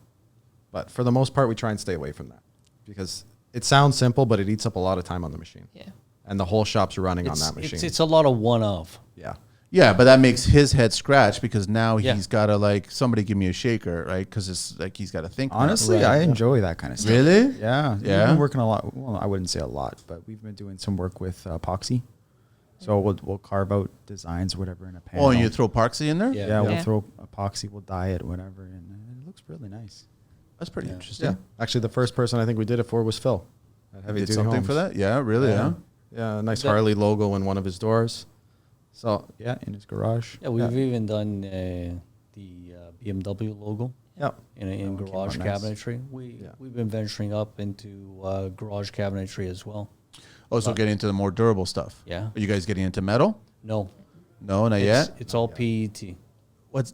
But for the most part, we try and stay away from that because it sounds simple, but it eats up a lot of time on the machine. Yeah. And the whole shop's running on that machine. It's a lot of one of. Yeah. Yeah, but that makes his head scratch because now Yeah. he's got to like somebody give me a shaker, right? Because it's like he's got to think. now. Honestly, Right, I yeah. enjoy that kind of stuff. Really? Yeah. Yeah? We've been working a lot. Well, I wouldn't say a lot, but we've been doing some work with epoxy. So we'll carve out designs, whatever, in a panel. Oh, and you throw epoxy in there? Yeah. Yeah, we'll Yeah. throw epoxy, we'll dye it, whatever, and it looks really nice. That's pretty Yeah. interesting. Yeah. Actually, the first person I think we did it for was Phil. At Heavy Did Duty something Homes. for that? Yeah, really? Yeah. Yeah. Yeah, a nice That- Harley logo in one of his doors. So, Yeah, in his garage. Yeah, we've even done the BMW logo yeah. in That one came garage out nice. cabinetry. We've been venturing up into garage cabinetry as well. Oh, so getting into the more durable stuff. Yeah. Are you guys getting into metal? No. No, not yet. It's all PET.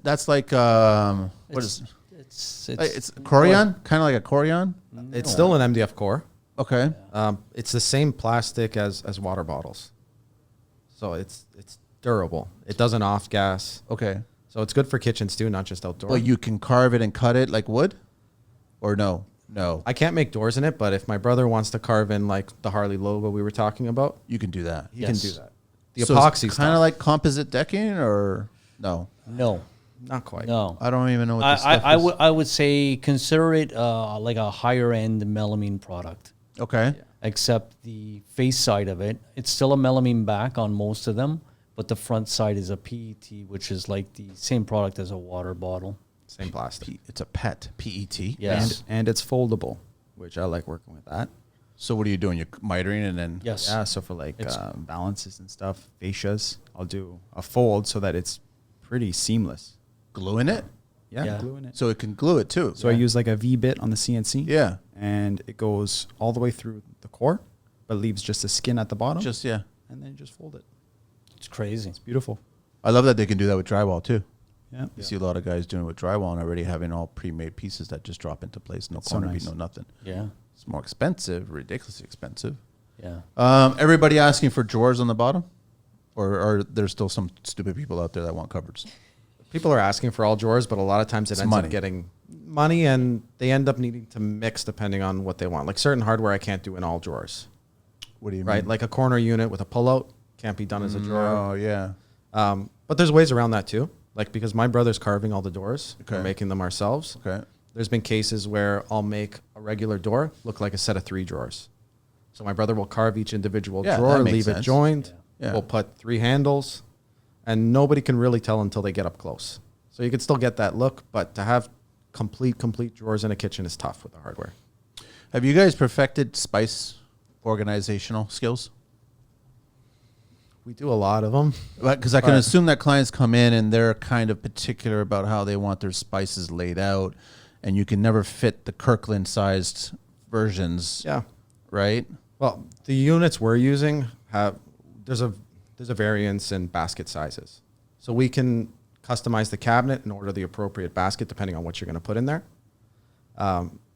That's like what is it's Corian? Kind of like a Corian? It's still an MDF core. Okay. It's the same plastic as water bottles, so it's durable. It doesn't off gas, Okay. so it's good for kitchens too, not just outdoor. But you can carve it and cut it like wood? Or no? No. I can't make doors in it, but if my brother wants to carve in like the Harley logo we were talking about, You can do that. he can Yes. do that. The So epoxy kind stuff, of like composite decking or no? No. not quite. No. I don't even know what this stuff I is. would say consider it like a higher end melamine product. Okay. Except the face side of it, it's still a melamine back on most of them, but the front side is a PET, which is like the same product as a water bottle. Same plastic. It's a PET, PET. Yes. And it's foldable, which I like working with that. So what are you doing? You're mitering and then Yes. Yeah, so for like It's- balances and stuff, fascias, I'll do a fold so that it's pretty seamless. gluing it? Yeah, Yeah. gluing it. So it can glue it too. So I use like a V bit on the CNC. Yeah. And it goes all the way through the core, but leaves just the skin at the bottom. Just, yeah. and then you just fold it. It's crazy. It's beautiful. I love that they can do that with drywall too. Yeah. You see a lot of guys doing it with drywall and already having all pre-made pieces that just drop into place. No That's so corner nice. beat, no nothing. Yeah. It's more expensive, ridiculously expensive. Yeah. Everybody asking for drawers on the bottom? Or are there still some stupid people out there that want cupboards? People are asking for all drawers, but a lot of times it It's ends money. up getting money, and they end up needing to mix depending on what they want. Like certain hardware, I can't do in all drawers. What do you Right, mean? like a corner unit with a pullout can't be done as a drawer. Oh, yeah. But there's ways around that too. Like because my brother's carving all the doors, Okay. we're making them ourselves. Okay. There's been cases where I'll make a regular door look like a set of 3 drawers. So my brother will carve each individual Yeah, drawer, that makes leave sense. it joined. Yeah. We'll put 3 handles, and nobody can really tell until they get up close. So you can still get that look, but to have complete drawers in a kitchen is tough with the hardware. Have you guys perfected spice organizational skills? We do a lot of them. Because I can Right. assume that clients come in and they're kind of particular about how they want their spices laid out, and you can never fit the Kirkland-sized versions, Yeah. right? Well, the units we're using have there's a variance in basket sizes, so we can customize the cabinet and order the appropriate basket depending on what you're going to put in there.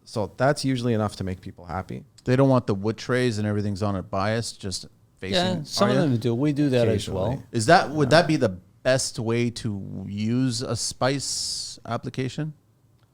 So that's usually enough to make people happy. They don't want the wood trays and everything's on a bias, just facing. Yeah, some of are ya? them do. We do that as well. Occasionally. Would that be the best way to use a spice application?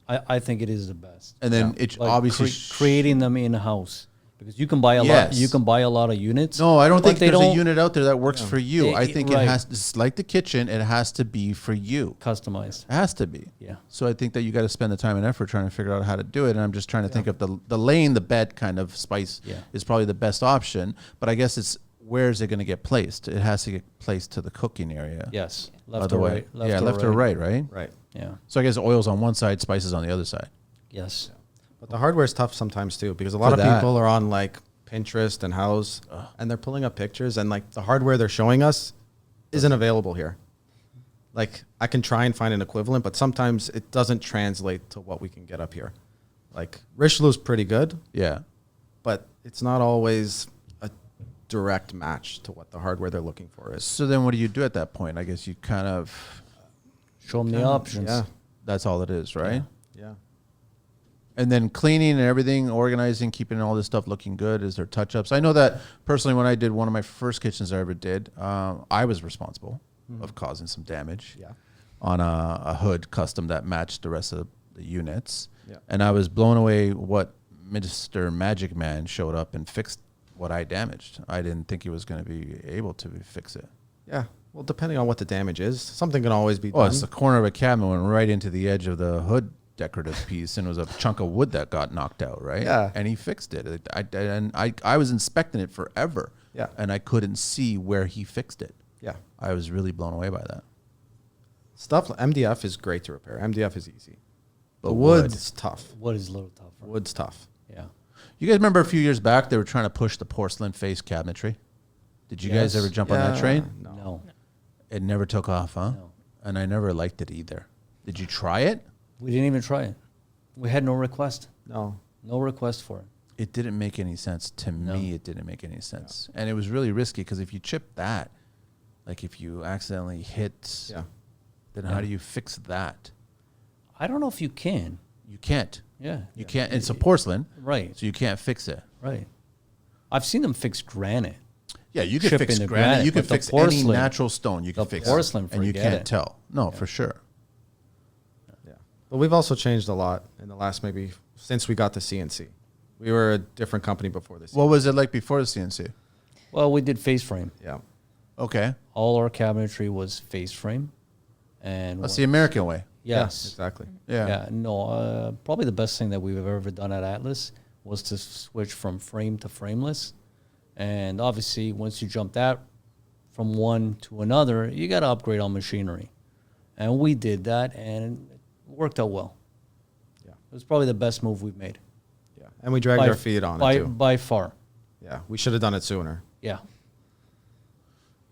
I think it is the best. And then Yeah. it Like obviously creating them in house, because you can buy a lot. Yes. You can buy a lot of units. No, I don't but think they there's a don't unit out there that works for you. I think it right. has, it's like the kitchen, it has to be for you. Customized. It has to be. Yeah. So I think that you got to spend the time and effort trying to figure out how to do it. And I'm just trying to think of the laying the bed kind of spice Yeah. is probably the best option. But I guess it's where is it going to get placed? It has to get placed to the cooking area. Yes. Left Other or way. right. Left or right, right? Right. Yeah. So I guess oil's on one side, spices on the other side. Yes. But the hardware is tough sometimes too, because a lot For of that. people are on like Pinterest and House, and they're pulling up pictures, and like the hardware they're showing us isn't available here. Like I can try and find an equivalent, but sometimes it doesn't translate to what we can get up here. Like Richelieu's pretty good, Yeah. but it's not always a direct match to what the hardware they're looking for is. So then what do you do at that point? I guess you kind of, Show them the options. Yeah, that's all it is, right? yeah. And then cleaning and everything, organizing, keeping all this stuff looking good. Is there touch-ups? I know that personally when I did one of my first kitchens I ever did, I was responsible of causing some damage Yeah. on a hood custom that matched the rest of the units. Yeah. And I was blown away what Mr. Magic Man showed up and fixed what I damaged. I didn't think he was going to be able to fix it. Yeah. Well, depending on what the damage is, something can always be Oh, done. it's the corner of a cabinet went right into the edge of the hood decorative piece, and it was a chunk of wood that got knocked out, right? Yeah. And he fixed it. I was inspecting it forever. Yeah. And I couldn't see where he fixed it. Yeah. I was really blown away by that. Stuff MDF is great to repair. MDF is easy. But The wood. wood's tough. What is a little tougher? Wood's tough. Yeah. You guys remember a few years back they were trying to push the porcelain face cabinetry? Did you guys Yes. ever jump on that train? No. It never took off, huh? No. And I never liked it either. Did you try it? We didn't even try it. We had no request. No. No request for it. it didn't make any sense to No. me. It didn't make any sense, and it was really risky because if you chip that, like if you accidentally hit, Yeah. then how do you fix that? I don't know if you can. You can't. Yeah. You can't. It's a porcelain, Right. so you can't fix it. Right. I've seen them fix granite. Yeah, you can Chip fix into granite. granite, You can but the fix any porcelain- natural stone. You can the fix porcelain, and you forget can't it. tell. No, for sure. Yeah. But we've also changed a lot in the last maybe since we got the CNC. We were a different company before this. What was it like before the CNC? Well, we did face frame. Yeah. Okay, All our cabinetry was face frame. And that's the American way. yes. Yeah, exactly. Yeah. Yeah, no, probably the best thing that we've ever done at Atlas was to switch from frame to frameless. And obviously, once you jump that from one to another, you got to upgrade on machinery. And we did that, and it worked out well. Yeah. It was probably the best move we've made. Yeah. And we dragged our feet on it too. By far, Yeah. We should have done it sooner. yeah.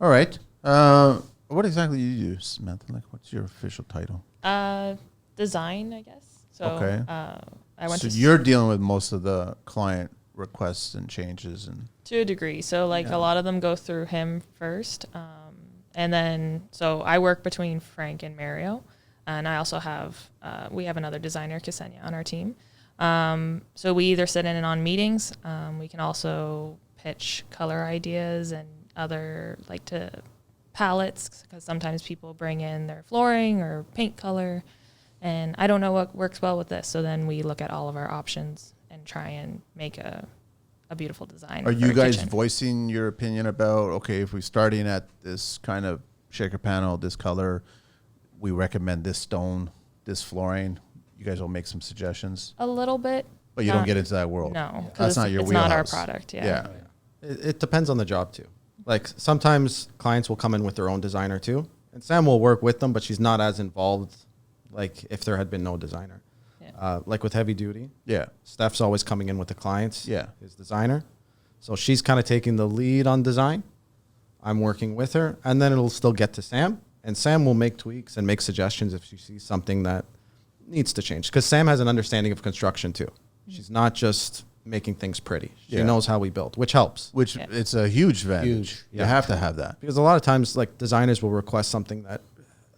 All right. What exactly do you do, Samantha? Like, what's your official title? Design, I guess. So Okay. I went So to you're dealing with most of the client requests and changes, and to a degree. So like a lot of them go through him first. And then, so I work between Frank and Mario. And I also have, we have another designer, Ksenia, on our team. So we either sit in and on meetings. We can also pitch color ideas and other like to palettes because sometimes people bring in their flooring or paint color. And I don't know what works well with this. So then we look at all of our options and try and make a beautiful design. are for you a guys kitchen. voicing your opinion about, okay, if we're starting at this kind of shaker panel, this color, we recommend this stone, this flooring? You guys will make some suggestions, A little bit. but you don't Not- get into that world. No, 'cause That's not your it's wheelhouse. not our product. Yeah. It depends on the job too. Like sometimes clients will come in with their own designer too, and Sam will work with them, but she's not as involved. Like if there had been no designer, Yeah. like with heavy duty, Yeah. Steph's always coming in with the clients. Yeah. His designer, so she's kind of taking the lead on design. I'm working with her, and then it'll still get to Sam, and Sam will make tweaks and make suggestions if she sees something that needs to change. Because Sam has an understanding of construction too. She's not just making things pretty. She Yeah. knows how we build, which helps. Which Yeah. it's a huge advantage. Huge. You Yeah. have to have that. Because a lot of times, like designers will request something that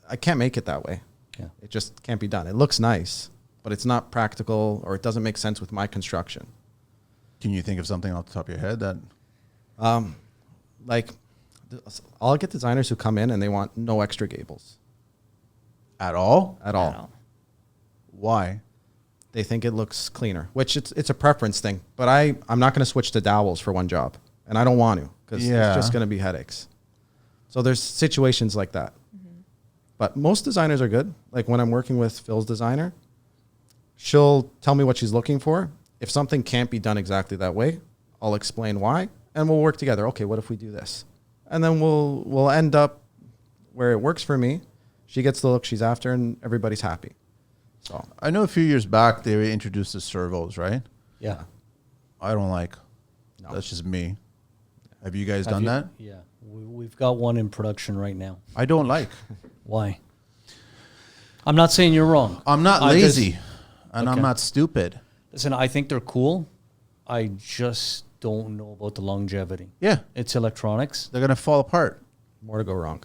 I can't make it that way. Yeah. It just can't be done. It looks nice, but it's not practical, or it doesn't make sense with my construction. Can you think of something off the top of your head that? Like, I'll get designers who come in and they want no extra gables At all? at all. At all. Why? They think it looks cleaner, which it's a preference thing. But I'm not going to switch to dowels for one job, and I don't want to because Yeah. it's just going to be headaches. So there's situations like that. But most designers are good. Like when I'm working with Phil's designer, she'll tell me what she's looking for. If something can't be done exactly that way, I'll explain why, and we'll work together. Okay, what if we do this? And then we'll end up where it works for me. She gets the look she's after, and everybody's happy. So I know a few years back they introduced the servos, right? Yeah. I don't like. No. That's just me. Have you guys Have done you- that? Yeah. We've got one in production right now. I don't like. Why? I'm not saying you're wrong. I'm not I just- lazy, and I'm Okay. not stupid. Listen, I think they're cool. I just don't know about the longevity. Yeah, It's electronics. they're gonna fall apart, more to go wrong.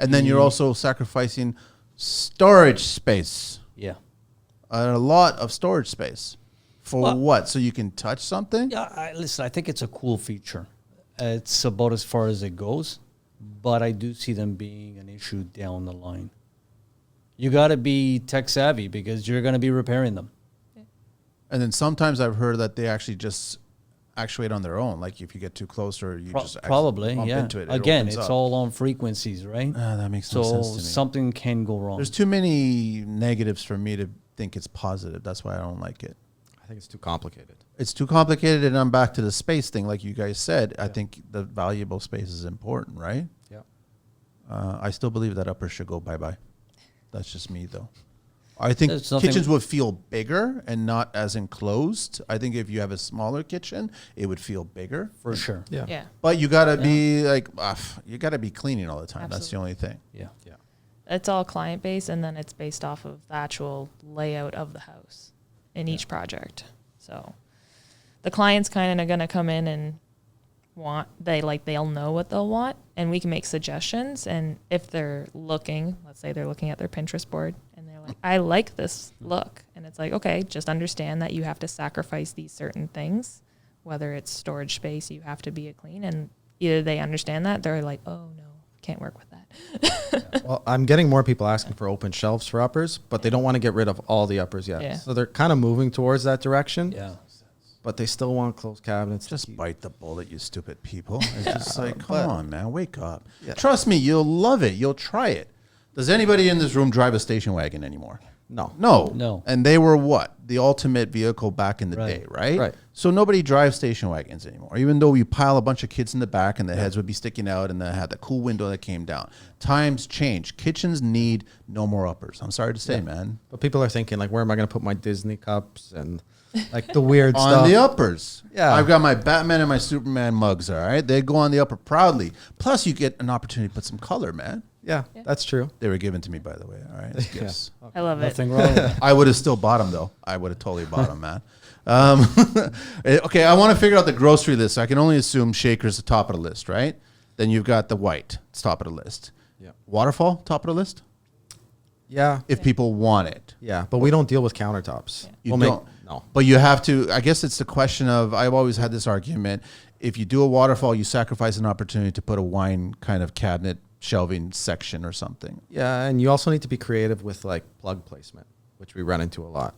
and then you're also sacrificing storage space, Yeah. a lot of storage space, for Well- what? So you can touch something? Yeah, listen, I think it's a cool feature. It's about as far as it goes, but I do see them being an issue down the line. You got to be tech savvy because you're going to be repairing them. And then sometimes I've heard that they actually just actuate on their own. Like if you get too close or you just Probably, bump yeah. into it, Again, opens it's up. all on frequencies, right? That makes So no sense to me. something can go wrong. There's too many negatives for me to think it's positive. That's why I don't like it. I think it's too complicated. It's too complicated, and I'm back to the space thing, like you guys said. I think the valuable space is important, right? Yeah. I still believe that uppers should go bye-bye. That's just me, though. I think There's nothing- kitchens would feel bigger and not as enclosed. I think if you have a smaller kitchen, it would feel bigger. for sure. Yeah. Yeah. But you gotta be like, you gotta be cleaning all the time. That's the Absolutely. only thing. Yeah. Yeah. It's all client based, and then it's based off of the actual layout of the house in each project. So the client's kind of going to come in and they'll know what they'll want, and we can make suggestions. And if they're looking, let's say they're looking at their Pinterest board and they're like, I like this look. And it's like, okay, just understand that you have to sacrifice these certain things, whether it's storage space, you have to be clean. And either they understand that, they're like, oh no, can't work with that. Well, I'm getting more people asking for open shelves for uppers, but they don't want to get rid of all the uppers yet. Yeah. So they're kind of moving towards that direction. Yeah. But they still want closed cabinets. Just bite the bullet, you stupid people. It's just like, come but- on, man, wake up. Yeah. Trust me, you'll love it. You'll try it. Does anybody in this room drive a station wagon anymore? No. No. And they were what? The ultimate vehicle back in the Right. day, right? Right. So nobody drives station wagons anymore, even though you pile a bunch of kids in the back and the heads would be sticking out and they had the cool window that came down. Times change. Kitchens need no more uppers. I'm sorry to say, man. But people are thinking, like, where am I going to put my Disney cups and like the weird On stuff? the uppers. Yeah. I've got my Batman and my Superman mugs, all right? They go on the upper proudly. Plus, you get an opportunity to put some color, man. Yeah, that's true. They were given to me, by the way, all right? As Yeah. gifts. I love it. Nothing wrong with it. I would have still bought them, though. I would have totally bought them, man. Okay, I want to figure out the grocery list. I can only assume shaker's the top of the list, right? Then you've got the white, it's top of the list. Yeah. Waterfall, top of the list? Yeah. If people want it. Yeah, but we don't deal with countertops. You We'll don't. no. But you have to, I guess it's the question of, I've always had this argument. If you do a waterfall, you sacrifice an opportunity to put a wine kind of cabinet shelving section or something. Yeah, and you also need to be creative with like plug placement, which we run into a lot,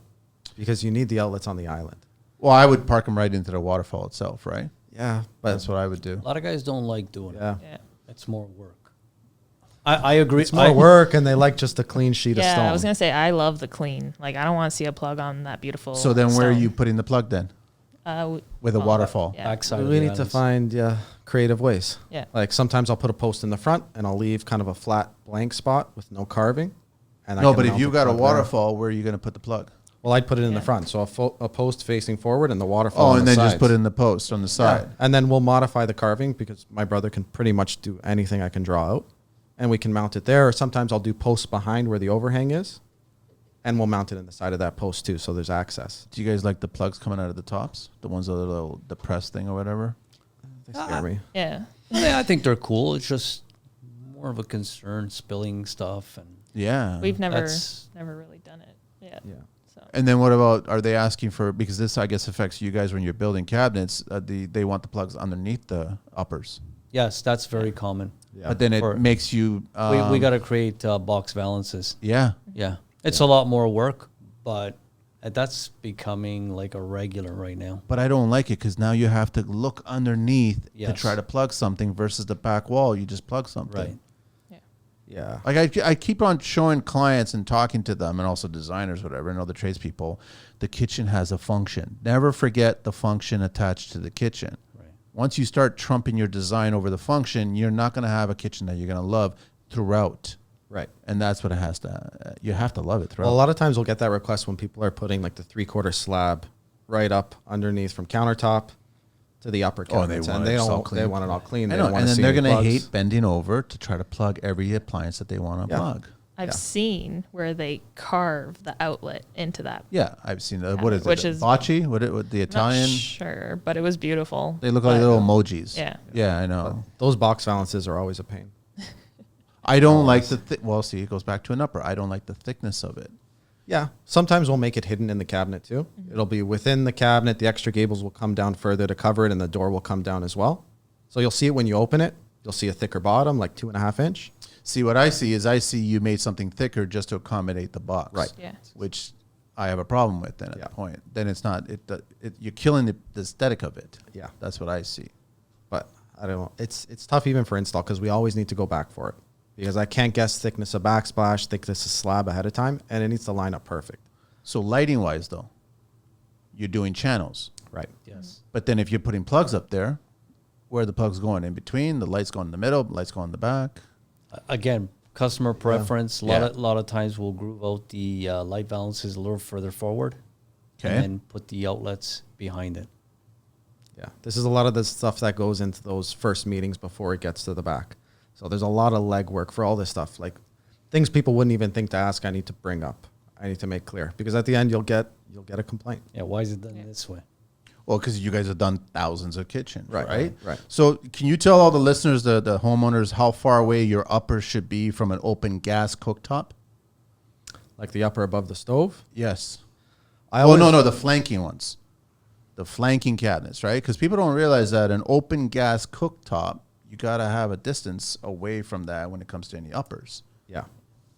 because you need the outlets on the island. Well, I would park them right into the waterfall itself, right? Yeah, but That's what I would do. A lot of guys don't like doing yeah, it. Yeah. It's more work. I agree. it's more work, and they like just a clean sheet of Yeah, stone. I was gonna say I love the clean. Like I don't want to see a plug on that beautiful. So then where are stone. you putting the plug then? With a well, waterfall? Yeah. Backside of we the need to islands. find creative ways. Yeah. Like sometimes I'll put a post in the front, and I'll leave kind of a flat blank spot with no carving. And I No, can but if mount you've the got a plug there. waterfall, where are you going to put the plug? Well, I'd put it in the Yeah. front, so a post facing forward and the waterfall. Oh, on and the then just sides. put it in the post on the Yeah. side. And then we'll modify the carving because my brother can pretty much do anything I can draw out. And we can mount it there. Or sometimes I'll do posts behind where the overhang is. And we'll mount it in the side of that post too, so there's access. Do you guys like the plugs coming out of the tops? The ones that are the little depressed thing or whatever? They scare me. Yeah. Yeah, I think they're cool. It's just more of a concern, spilling stuff, and Yeah. We've never That's- really done it. Yeah. Yeah. So And then what about, are they asking for, because this I guess affects you guys when you're building cabinets, they want the plugs underneath the uppers. yes, that's very common. Yeah. But then it Or- makes you... We got to create box balances. Yeah. Yeah, it's a lot more work, but that's becoming like a regular right now. But I don't like it because now you have to look underneath to Yes. try to plug something versus the back wall. You just plug something. Right. Yeah. Like I keep on showing clients and talking to them and also designers, whatever, and other tradespeople, the kitchen has a function. Never forget the function attached to the kitchen. Right. Once you start trumping your design over the function, you're not going to have a kitchen that you're going to love throughout. Right. And that's what it has to, you have to love it throughout. Well, a lot of times we'll get that request when people are putting like the 3/4 slab right up underneath from countertop to the upper Oh, and they cabinets. want and it they all don't clean. they want it all clean. I They know, don't want and to then see they're any going to plugs. hate bending over to try to plug every appliance that they want to Yeah. plug. I've Yeah. seen where they carve the outlet into that. Yeah, I've seen Yeah, what is which it? is- Bocce? What the Not Italian? sure, but it was beautiful. They look like But, little emojis. Yeah. Yeah, I know. Those box balances are always a pain. I don't like the well, see, it goes back to an upper. I don't like the thickness of it. Yeah. Sometimes we'll make it hidden in the cabinet too. It'll be within the cabinet. The extra gables will come down further to cover it, and the door will come down as well. So you'll see it when you open it. You'll see a thicker bottom, like 2.5 inch. See, what I see is you made something thicker just to accommodate the box. Right. Yeah. Which I have a problem with then at Yeah. that point. Then it's not, you're killing the aesthetic of it. Yeah. That's what I see. But I don't know. It's tough even for install because we always need to go back for it because I can't guess thickness of backsplash, thickness of slab ahead of time, and it needs to line up perfect. So lighting wise though, you're doing channels. Right. Yes. But then if you're putting plugs up there, where are the plugs going? In between? The lights going in the middle, lights going in the back? Again, customer preference. Yeah. A lot of times we'll groove out the light balances a little further forward, Okay. and then put the outlets behind it. Yeah. This is a lot of the stuff that goes into those first meetings before it gets to the back. So there's a lot of legwork for all this stuff. Like things people wouldn't even think to ask, I need to bring up. I need to make clear. Because at the end you'll get a complaint. Yeah, why is it done this way? Well, because you guys have done thousands of kitchens, right? Right. So can you tell all the listeners, the homeowners, how far away your upper should be from an open gas cooktop? Like the upper above the stove. Yes. No. The flanking ones. The flanking cabinets, right? Because people don't realize that an open gas cooktop, you got to have a distance away from that when it comes to any uppers, Yeah.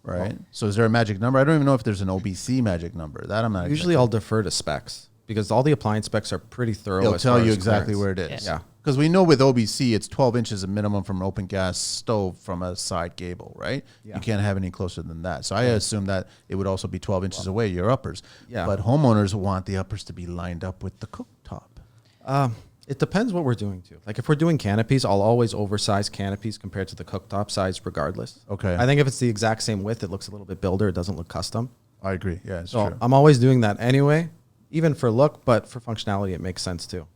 right? So is there a magic number? I don't even know if there's an OBC magic number. That I'm not Usually I'll defer to specs because all the appliance specs are pretty thorough. They'll as tell far you as exactly clearance. where it is. Yeah. Because we know with OBC, it's 12 inches a minimum from an open gas stove from a side gable, right? Yeah. You can't have any closer than that. So I assume that it would also be 12 inches away, your uppers. Yeah. But homeowners want the uppers to be lined up with the cooktop. It depends what we're doing too. Like if we're doing canopies, I'll always oversize canopies compared to the cooktop size regardless. Okay. I think if it's the exact same width, it looks a little bit builder. It doesn't look custom. I agree. Yeah, it's So true. I'm always doing that anyway, even for look, but for functionality, it makes sense too.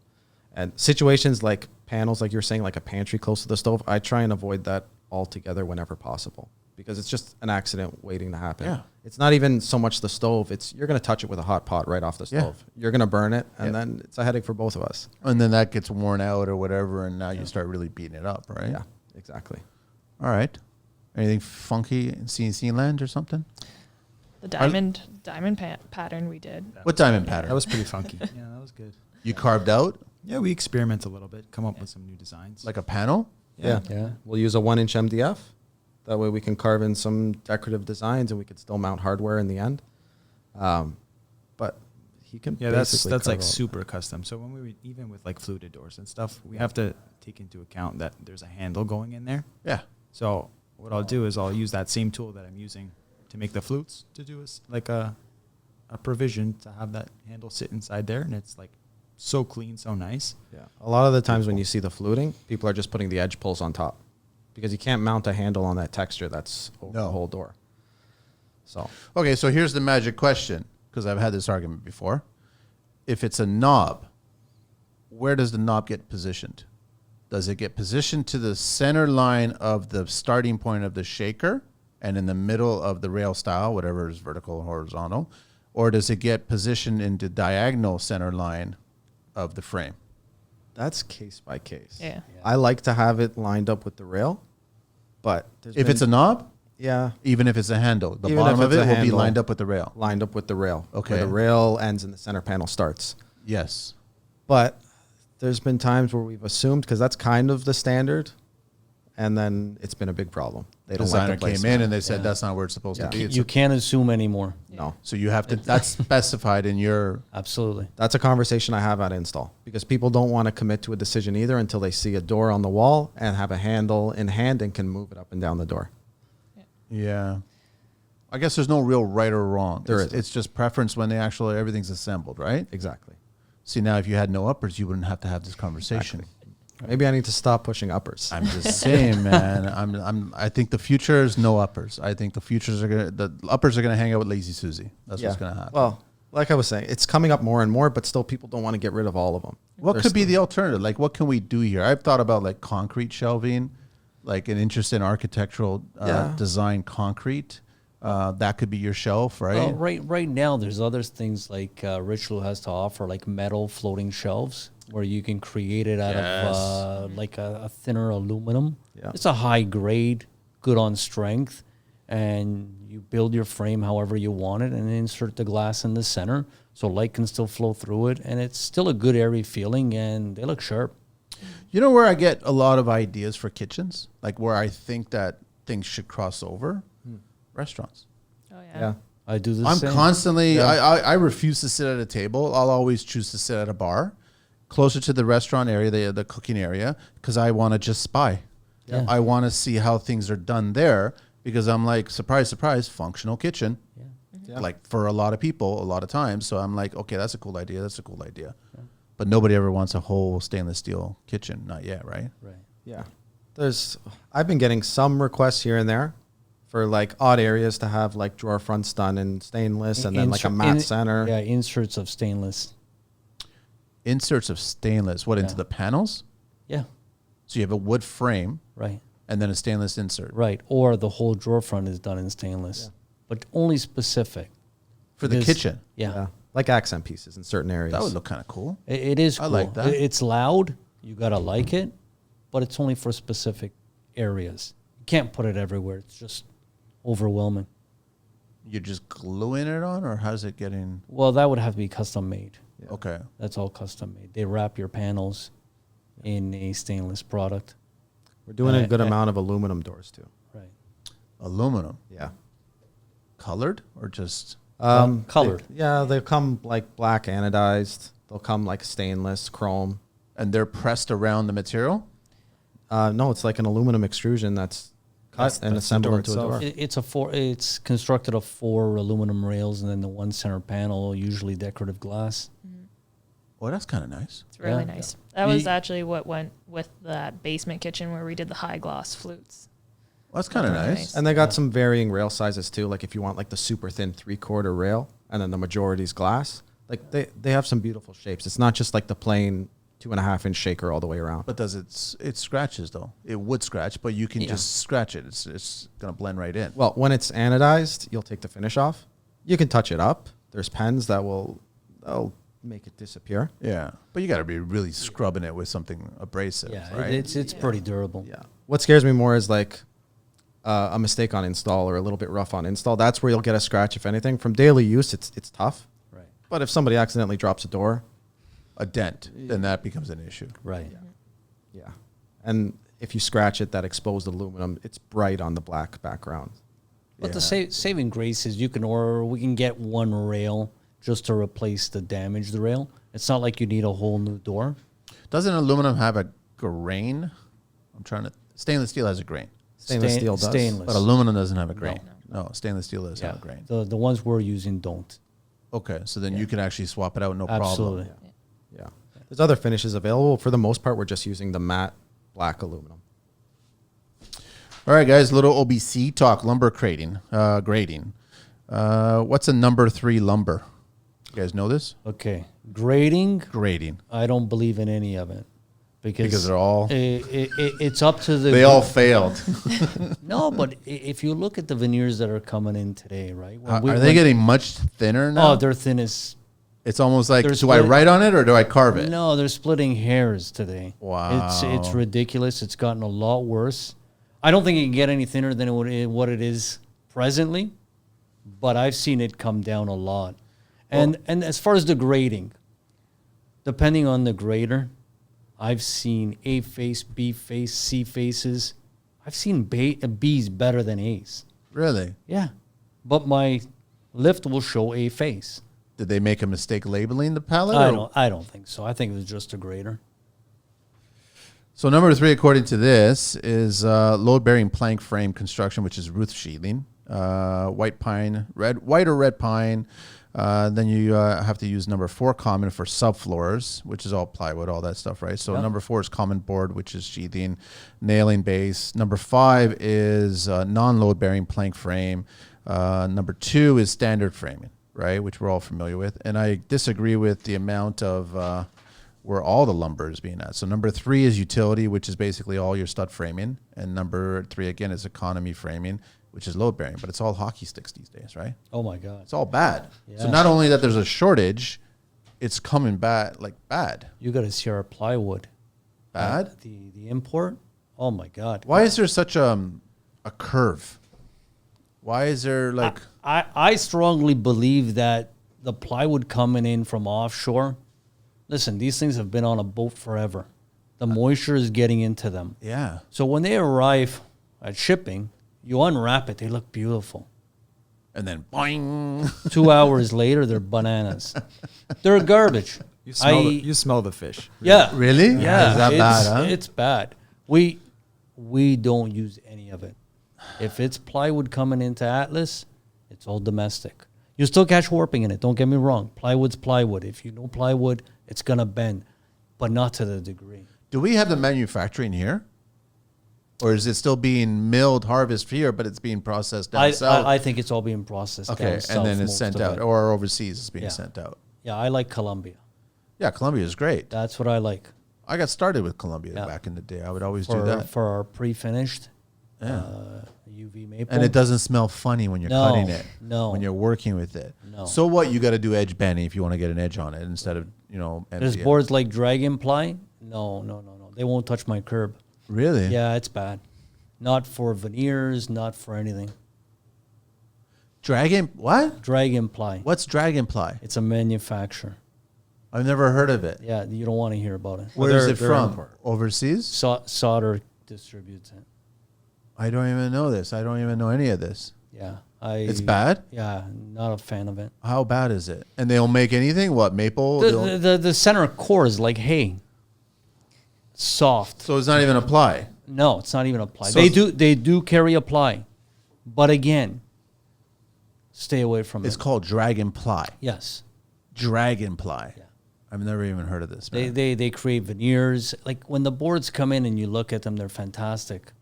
And situations like panels, like you're saying, like a pantry close to the stove, I try and avoid that altogether whenever possible because it's just an accident waiting to happen. Yeah. It's not even so much the stove. It's you're going to touch it with a hot pot right off the Yeah. stove. You're going to burn it, and Yeah. then it's a headache for both of us. And then that gets worn out or whatever, and now you start really beating it up, right? Yeah, exactly. All right. Anything funky in CNC land or something? The diamond pattern we did. What diamond pattern? That was pretty funky. Yeah, that was good. You carved out Yeah, we experiment a little bit, come up with some new designs. like a panel? Yeah. Yeah. We'll use a 1-inch MDF. That way we can carve in some decorative designs and we could still mount hardware in the end. But he can Yeah, that's basically like carve out. super custom. So when we even with like fluted doors and stuff, we have to take into account that there's a handle going in there. Yeah. So what I'll do is I'll use that same tool that I'm using to make the flutes to do like a provision to have that handle sit inside there, and it's like so clean, so nice. Yeah. A lot of the times when you see the fluting, people are just putting the edge pulls on top because you can't mount a handle on that texture that's over No. the whole door. So Okay, so here's the magic question, because I've had this argument before. If it's a knob, where does the knob get positioned? Does it get positioned to the center line of the starting point of the shaker and in the middle of the rail style, whatever is vertical or horizontal? Or does it get positioned into diagonal center line of the frame? that's case by case. Yeah. I like to have it lined up with the rail, but If it's a knob, yeah, even if it's a handle, the Even bottom if of it's it a will be handle. lined up with the rail. lined up with the rail. Okay. Where the rail ends and the center panel starts. Yes. But there's been times where we've assumed, because that's kind of the standard, and then it's been a big problem. They don't Designer like the came in placement. and they said Yeah. that's not where it's supposed Yeah. to be. It's You can't assume anymore. No. so you have to. That's specified in your. Absolutely. That's a conversation I have at install because people don't want to commit to a decision either until they see a door on the wall and have a handle in hand and can move it up and down the door. Yeah. I guess there's no real right or wrong. There it's, isn't. it's just preference when they actually everything's assembled, right? Exactly. See, now if you had no uppers, you wouldn't have to have this conversation. Maybe I need to stop pushing uppers. I'm just saying, man. I think the future is no uppers. I think the uppers are gonna hang out with Lazy Susie. That's what's gonna happen. Well, like I was saying, it's coming up more and more, but still people don't want to get rid of all of them. what There's could be still- the alternative? Like, what can we do here? I've thought about like concrete shelving, like an interest in architectural Yeah. design concrete. That could be your shelf, right? Well, right now, there's other things like Ritual has to offer, like metal floating shelves, where you can create it out of like a thinner aluminum. Yeah. It's a high grade, good on strength, and you build your frame however you want it, and insert the glass in the center, so light can still flow through it, and it's still a good airy feeling, and they look sharp. You know where I get a lot of ideas for kitchens? Like where I think that things should cross over? Restaurants. Oh yeah. Yeah. I do the I'm same. constantly, Yeah. I refuse to sit at a table. I'll always choose to sit at a bar closer to the restaurant area, the cooking area, because I want to just spy. Yeah. I want to see how things are done there because I'm like, surprise, surprise, functional kitchen. Yeah. Like for a lot of people, a lot of times. So I'm like, okay, that's a cool idea. That's a cool idea. But nobody ever wants a whole stainless steel kitchen. Not yet, right? Right. Yeah. I've been getting some requests here and there for like odd areas to have like drawer fronts done in stainless and then like a matte center. Yeah, inserts of stainless. Inserts of stainless. What, into Yeah. the panels? Yeah, So you have a wood frame right. and then a stainless insert. Right, or the whole drawer front is done in stainless, but only specific. For the Because- kitchen. Yeah. like accent pieces in certain areas. That would look kind of cool. It is I cool. like that. It's loud. You got to like it, but it's only for specific areas. You can't put it everywhere. It's just overwhelming. You're just gluing it on, or how's it getting? Well, that would have to be custom made. Okay. That's all custom made. They wrap your panels in a stainless product. We're doing a good amount of aluminum doors too. Right. Aluminum. Yeah. Colored or just? Colored. They come like black anodized. They'll come like stainless, chrome. And they're pressed around the material? No, it's like an aluminum extrusion that's cut and that's the assembled door into itself. a door. It's constructed of 4 aluminum rails and then the one center panel, usually decorative glass. Well, that's kind of nice. It's really Yeah. nice. That was Ye- actually what went with that basement kitchen where we did the high gloss flutes. Well, that's kind of Really nice. nice. And they got some varying rail sizes too. Like if you want like the super thin 3/4 rail and then the majority's glass, like they have some beautiful shapes. It's not just like the plain 2.5-inch shaker all the way around. But does it scratches though? It would scratch, but you can Yeah. just scratch it. It's gonna blend right in. Well, when it's anodized, you'll take the finish off. You can touch it up. There's pens that'll make it disappear. Yeah, but you got to be really scrubbing it with something abrasive, Yeah, right? it's pretty durable. Yeah. What scares me more is like a mistake on install or a little bit rough on install. That's where you'll get a scratch, if anything. From daily use, it's tough. Right. But if somebody accidentally drops a door, A dent, then that becomes an issue. Right. yeah. And if you scratch it, that exposed aluminum, it's bright on the black background. But the Yeah. saving grace is we can get one rail just to replace the damaged rail. It's not like you need a whole new door. Doesn't aluminum have a grain? Stainless steel has a grain, Stainless steel does. Stainless. but aluminum doesn't have a grain. No, stainless steel does yeah. have a grain. The ones we're using don't. Okay, so then you can actually swap it out, no Absolutely. problem. Yeah. There's other finishes available. For the most part, we're just using the matte black aluminum. All right, guys, little OBC talk, lumber grading. What's a number 3 lumber? You guys know this? Okay. Grading, Grading. I don't believe in any of it. Because they're all... It's up to the... They all failed. No, but if you look at the veneers that are coming in today, right? Are they getting much thinner now? Oh, they're thin as... It's almost like, They're do I split- write on it or do I carve it? No, they're splitting hairs today. Wow. It's ridiculous. It's gotten a lot worse. I don't think it can get any thinner than what it is presently, but I've seen it come down a lot. And as far as the grading, depending on the grader, I've seen A face, B face, C faces. I've seen B's better than A's. Really? Yeah. But my lift will show A face. Did they make a mistake labeling the pallet? I don't think so. I think it was just a grader. So number 3, according to this, is load-bearing plank frame construction, which is roof sheathing. White or red pine. Then you have to use number 4 common for subfloors, which is all plywood, all that stuff, right? So Yeah. number 4 is common board, which is sheathing, nailing base. Number 5 is non-load-bearing plank frame. Number 2 is standard framing, right, which we're all familiar with. And I disagree with the amount of where all the lumber is being at. So number 3 is utility, which is basically all your stud framing. And number 3, again, is economy framing, which is load bearing. But it's all hockey sticks these days, right? Oh, my God. It's all bad. So Yeah. not only that there's a shortage, it's coming bad. You got to see our plywood. Bad? The import. Oh, my God. Why is there such a curve? Why is there like... I strongly believe that the plywood coming in from offshore, listen, these things have been on a boat forever. The moisture is getting into them. Yeah. So when they arrive at shipping, you unwrap it, they look beautiful. And then boing. 2 hours later, they're bananas. They're garbage. You smell the fish. Yeah. Really? Yeah. Is that bad, huh? It's bad. We don't use any of it. If it's plywood coming into Atlas, it's all domestic. You still catch warping in it. Don't get me wrong. Plywood's plywood. If you know plywood, it's going to bend, but not to the degree. Do we have the manufacturing here? Or is it still being milled, harvest here, but it's being processed down south? I think it's all being processed Okay, down south. and then it's most sent of out. it. Or overseas it's being Yeah. sent out. Yeah, I like Colombia. Yeah, Colombia is great. That's what I like. I got started with Colombia Yeah. back in the day. I would always do that. For our pre-finished, UV maple. And it doesn't smell funny when you're No, cutting it. no. When you're working with it. No. So what? You got to do edge banding if you want to get an edge on it instead of, There's MDF. boards like Dragonply. No. They won't touch my curb. Really? Yeah, it's bad. Not for veneers, not for anything. What? Dragonply. What's Dragonply? It's a manufacturer. I've never heard of it. Yeah, you don't want to hear about it. Where is they're- it they're from? import. Overseas? Solder distributes it. I don't even know this. I don't even know any of this. Yeah, It's bad? Yeah, not a fan of it. How bad is it? And they'll make anything? What, maple? They'll- The center core is like hay. Soft. so it's not even a ply. No, it's not even a ply. So They do carry a ply, but again, stay away from It's it. called Dragonply. Yes, Dragonply. Yeah. I've never even heard of this, man. they create veneers. Like when the boards come in and you look at them, they're fantastic.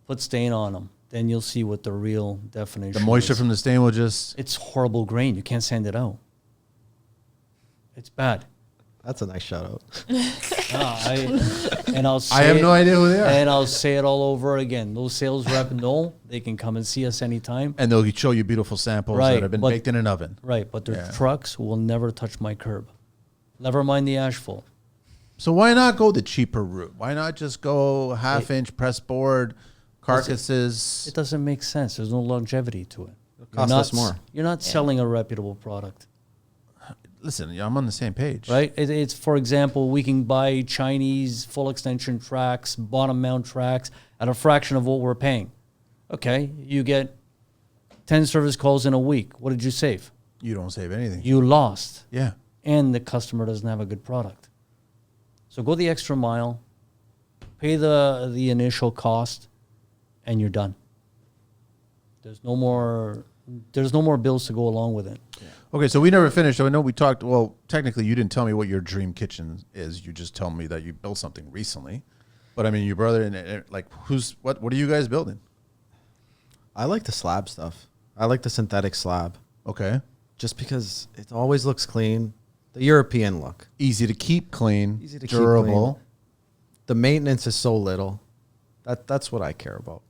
Put stain on them, then you'll see what the real definition. The moisture is. from the stain will just... It's horrible grain. You can't sand it out. It's bad. That's a nice shout out. I'll say I have no idea who they are. And I'll say it all over again. Those sales rep know they can come and see us anytime. And they'll show you beautiful samples Right, that have been but- baked in an oven. Right, but their Yeah. trucks will never touch my curb. Never mind the asphalt. So why not go the cheaper route? Why not just go half-inch press board, carcasses? It doesn't make sense. There's no longevity to it. cost us more. You're not selling a reputable product, Listen, I'm on the same page. right? It's, for example, we can buy Chinese full extension tracks, bottom mount tracks at a fraction of what we're paying. Okay, you get 10 service calls in a week. What did you save? You don't save anything. You lost. Yeah. And the customer doesn't have a good product. So go the extra mile, pay the initial cost, and you're done. There's no more bills to go along with it. Okay, so we never finished. I know we talked. Well, technically, you didn't tell me what your dream kitchen is. You just told me that you built something recently. But I mean, your brother and like, what are you guys building? I like the slab stuff. I like the synthetic slab Okay, just because it always looks clean. The European look. easy to keep clean, Easy to keep durable. clean. The maintenance is so little. That's what I care about.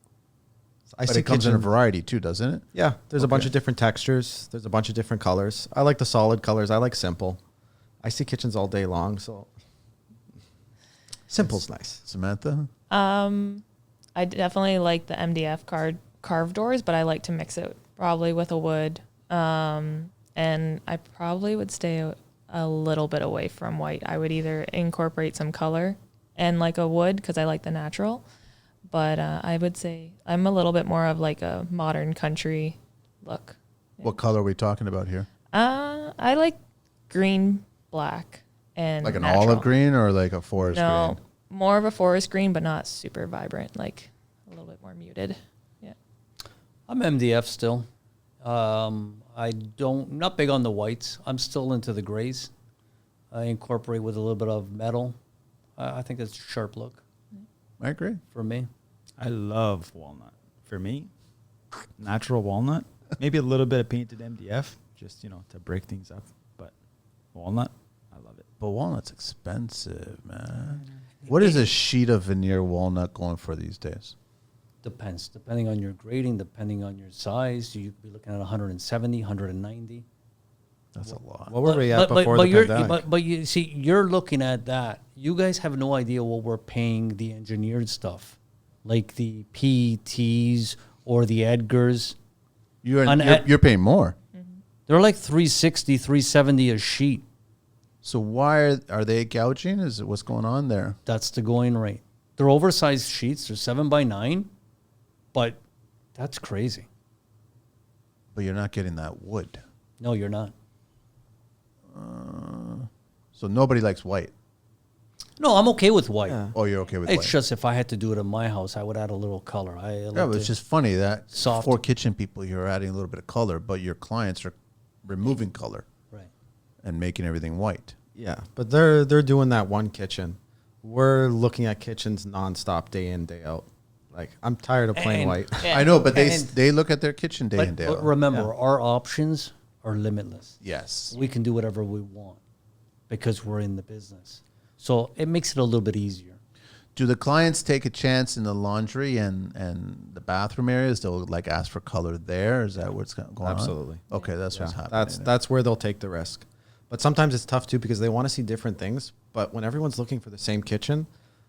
But it comes in a variety too, doesn't it? Yeah, there's a bunch Okay. of different textures. There's a bunch of different colors. I like the solid colors. I like simple. I see kitchens all day long, so simple's nice. Samantha? I definitely like the MDF carved doors, but I like to mix it probably with a wood. And I probably would stay a little bit away from white. I would either incorporate some color and like a wood because I like the natural. But I would say I'm a little bit more of like a modern country look. What color are we talking about here? I like green, black, and Like an natural. olive green or like a forest No, green? more of a forest green, but not super vibrant. Like a little bit more muted. Yeah. I'm MDF still. Not big on the whites. I'm still into the grays. I incorporate with a little bit of metal. I think it's a sharp look I agree. for me. I love walnut. For me, natural walnut, maybe a little bit of painted MDF, just to break things up. But walnut, I love it. But walnut's expensive, man. What is a sheet of veneer walnut going for these days? Depends. Depending on your grading, depending on your size, you could be looking at 170, 190. That's a lot. What were we at before the pandemic? But you see, you're looking at that. You guys have no idea what we're paying the engineered stuff, like the PETs or the Edgars. You're paying more. They're like 360, 370 a sheet. So why are they gouging? Is it what's going on there? That's the going rate. They're oversized sheets. They're 7x9, but that's crazy. But you're not getting that wood. No, you're not. So nobody likes white. No, I'm okay with white. Yeah. Oh, you're okay with It's white. just if I had to do it in my house, I would add a little color. Yeah, but it's just funny that Soft. for kitchen people, you're adding a little bit of color, but your clients are removing color right. and making everything white. Yeah, but they're doing that one kitchen. We're looking at kitchens nonstop, day in, day out. Like I'm tired of plain And- white. I know, but And- they look at their kitchen day in, day But out. remember, our options are limitless. Yes. We can do whatever we want because we're in the business. So it makes it a little bit easier. Do the clients take a chance in the laundry and the bathroom areas? They'll like ask for color there. Is that what's going on? Absolutely. Okay, that's what's Yeah, happening. that's where they'll take the risk. But sometimes it's tough too because they want to see different things. But when everyone's looking for the same kitchen,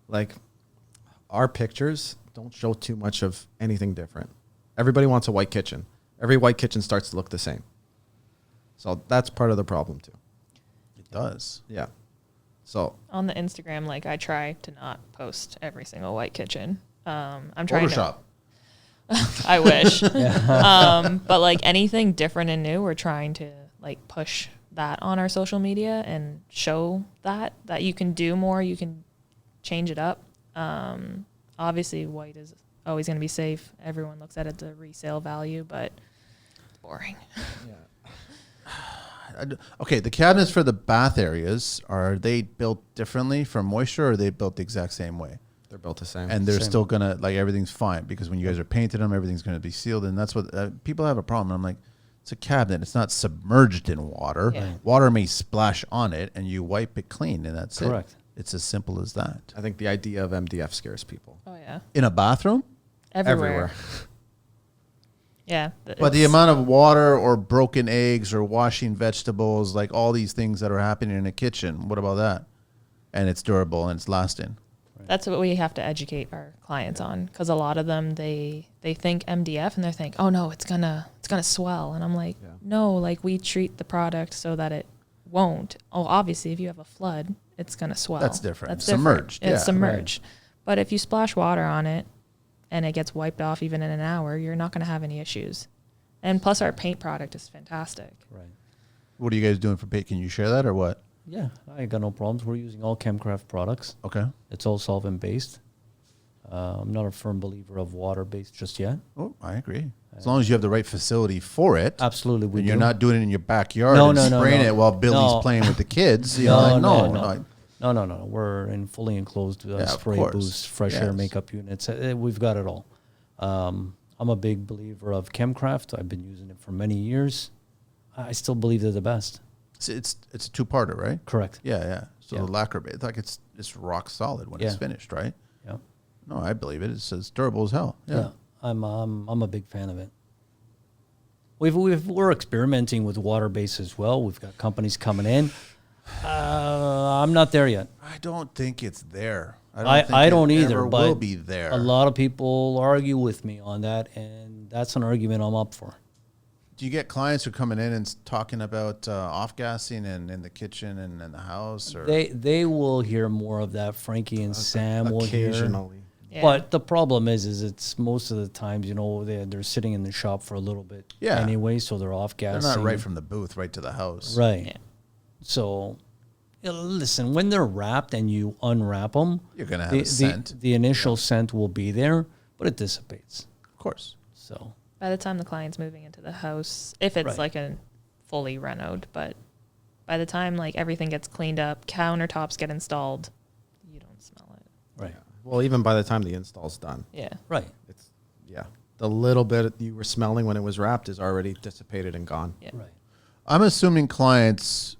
like our pictures don't show too much of anything different. Everybody wants a white kitchen. Every white kitchen starts to look the same. So that's part of the problem too. It does. Yeah. So On the Instagram, like I try to not post every single white kitchen. I'm trying Photoshop. I wish. But like anything different and new, we're trying to like push that on our social media and show that you can do more, you can change it up. Obviously white is always going to be safe. Everyone looks at it the resale value, but it's boring. Okay, the cabinets for the bath areas, are they built differently for moisture, or are they built the exact same way? they're built the same. And they're Same. still gonna, like, everything's fine, because when you guys are painting them, everything's gonna be sealed, and that's what people have a problem. I'm like, it's a cabinet, it's not submerged in water. Yeah. Water may splash on it, and you wipe it clean, and that's Correct. it. It's as simple as that. I think the idea of MDF scares people. Oh yeah. In a bathroom, Everywhere. Yeah. but the amount of water or broken eggs or washing vegetables, like all these things that are happening in a kitchen, what about that? And it's durable and it's lasting. That's what we have to educate our clients on, because a lot of them they think MDF and they think, oh no, it's gonna swell, and I'm like, Yeah. no, like we treat the product so that it won't. Oh, obviously, if you have a flood, it's gonna swell. That's different. That's Submerged, Different. It's yeah. submerged. But if you splash water on it and it gets wiped off even in an hour, you're not gonna have any issues. And plus, our paint product is fantastic. Right. What are you guys doing for paint? Can you share that or what? Yeah, I got no problems. We're using all Chemcraft products. Okay. It's all solvent based. I'm not a firm believer of water based just yet. Oh, I agree. As long as you have the right facility for it. Absolutely, we And do. you're not doing it in your backyard No, and no, no, spraying no. it while Billy's No. playing with the kids. You know, No. We're in fully enclosed Yeah, of spray course. booths, fresh air Yes. makeup units. We've got it all. I'm a big believer of Chemcraft. I've been using it for many years. I still believe they're the best. It's a two-parter, right? Correct. Yeah, yeah. So Yeah. the lacquer, it's like it's rock solid when it's Yeah. finished, right? Yeah. No, I believe it. It's as durable as hell. Yeah. Yeah. I'm a big fan of it. We're experimenting with water base as well. We've got companies coming in. I'm not there yet. I don't think it's there. I don't either, Ever but will be there. a lot of people argue with me on that, and that's an argument I'm up for. Do you get clients who are coming in and talking about off-gassing and in the kitchen and in the house? Or They will hear more of that. Frankie and Sam will hear. Occasionally. Yeah. But the problem is it's most of the times, they're sitting in the shop for a little bit Yeah. anyway, so they're off they're gassing. not right from the booth right to the house. Right. Yeah. So, listen, when they're wrapped and you unwrap them, You're going to have a scent. the initial scent will be there, but it dissipates. Of course. So, By the time the client's moving into the house, if it's Right. like a fully renoed, but by the time like everything gets cleaned up, countertops get installed, you don't smell it. right. Well, even by the time the install's done, Yeah. Right. it's the little bit you were smelling when it was wrapped is already dissipated and gone. Yeah. Right. I'm assuming clients,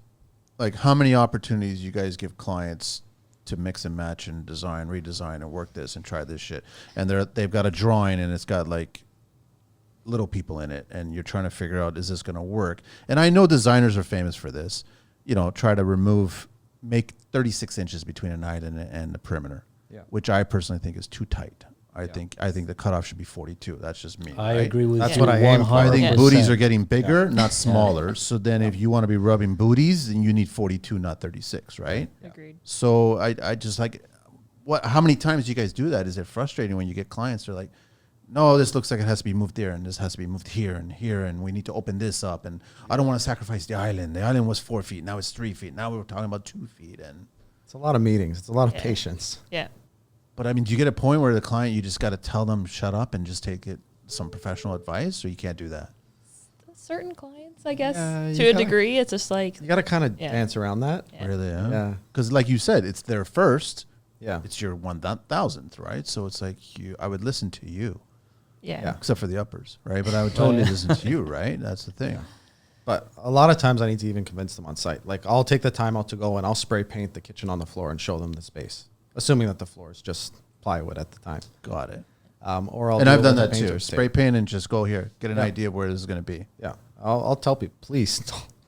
like how many opportunities you guys give clients to mix and match and design, redesign, and work this and try this shit. And they've got a drawing and it's got like little people in it, and you're trying to figure out, is this going to work? And I know designers are famous for this. Try to make 36 inches between an island and the perimeter, Yeah. which I personally think is too tight. I Yeah. think the cutoff should be 42. That's just me. I right? agree with That's you. what I aim for. I think 100%. booties are getting bigger, not smaller. So then if you want to be rubbing booties, then you need 42, not 36, right? Agreed. So I just like, how many times do you guys do that? Is it frustrating when you get clients who are like, no, this looks like it has to be moved there, and this has to be moved here, and we need to open this up, and I don't want to sacrifice the island. The island was 4 feet, now it's 3 feet. Now we're talking about 2 feet, and It's a lot of meetings. It's a lot of Yeah. patience. Yeah. but I mean, do you get a point where the client, you just got to tell them shut up and just take some professional advice, or you can't do that? Certain clients, I guess, Yeah, you to a gotta- degree, it's just like, You got to kind of Yeah. dance around that. Yeah. Really? Yeah. Because like you said, it's their first. Yeah. It's your 1,000th, right? So it's like I would listen to you, yeah. Yeah. except for the uppers, right? But I would totally listen to you, right? That's the thing. But a lot of times I need to even convince them on site. Like I'll take the time out to go and I'll spray paint the kitchen on the floor and show them the space. assuming that the floor is just plywood at the time. Got it. Or I'll And do I've it done with a that too. painter's Spray tape. paint and just go here. Get an Yeah. idea of where this is going to be. Yeah, I'll tell people, please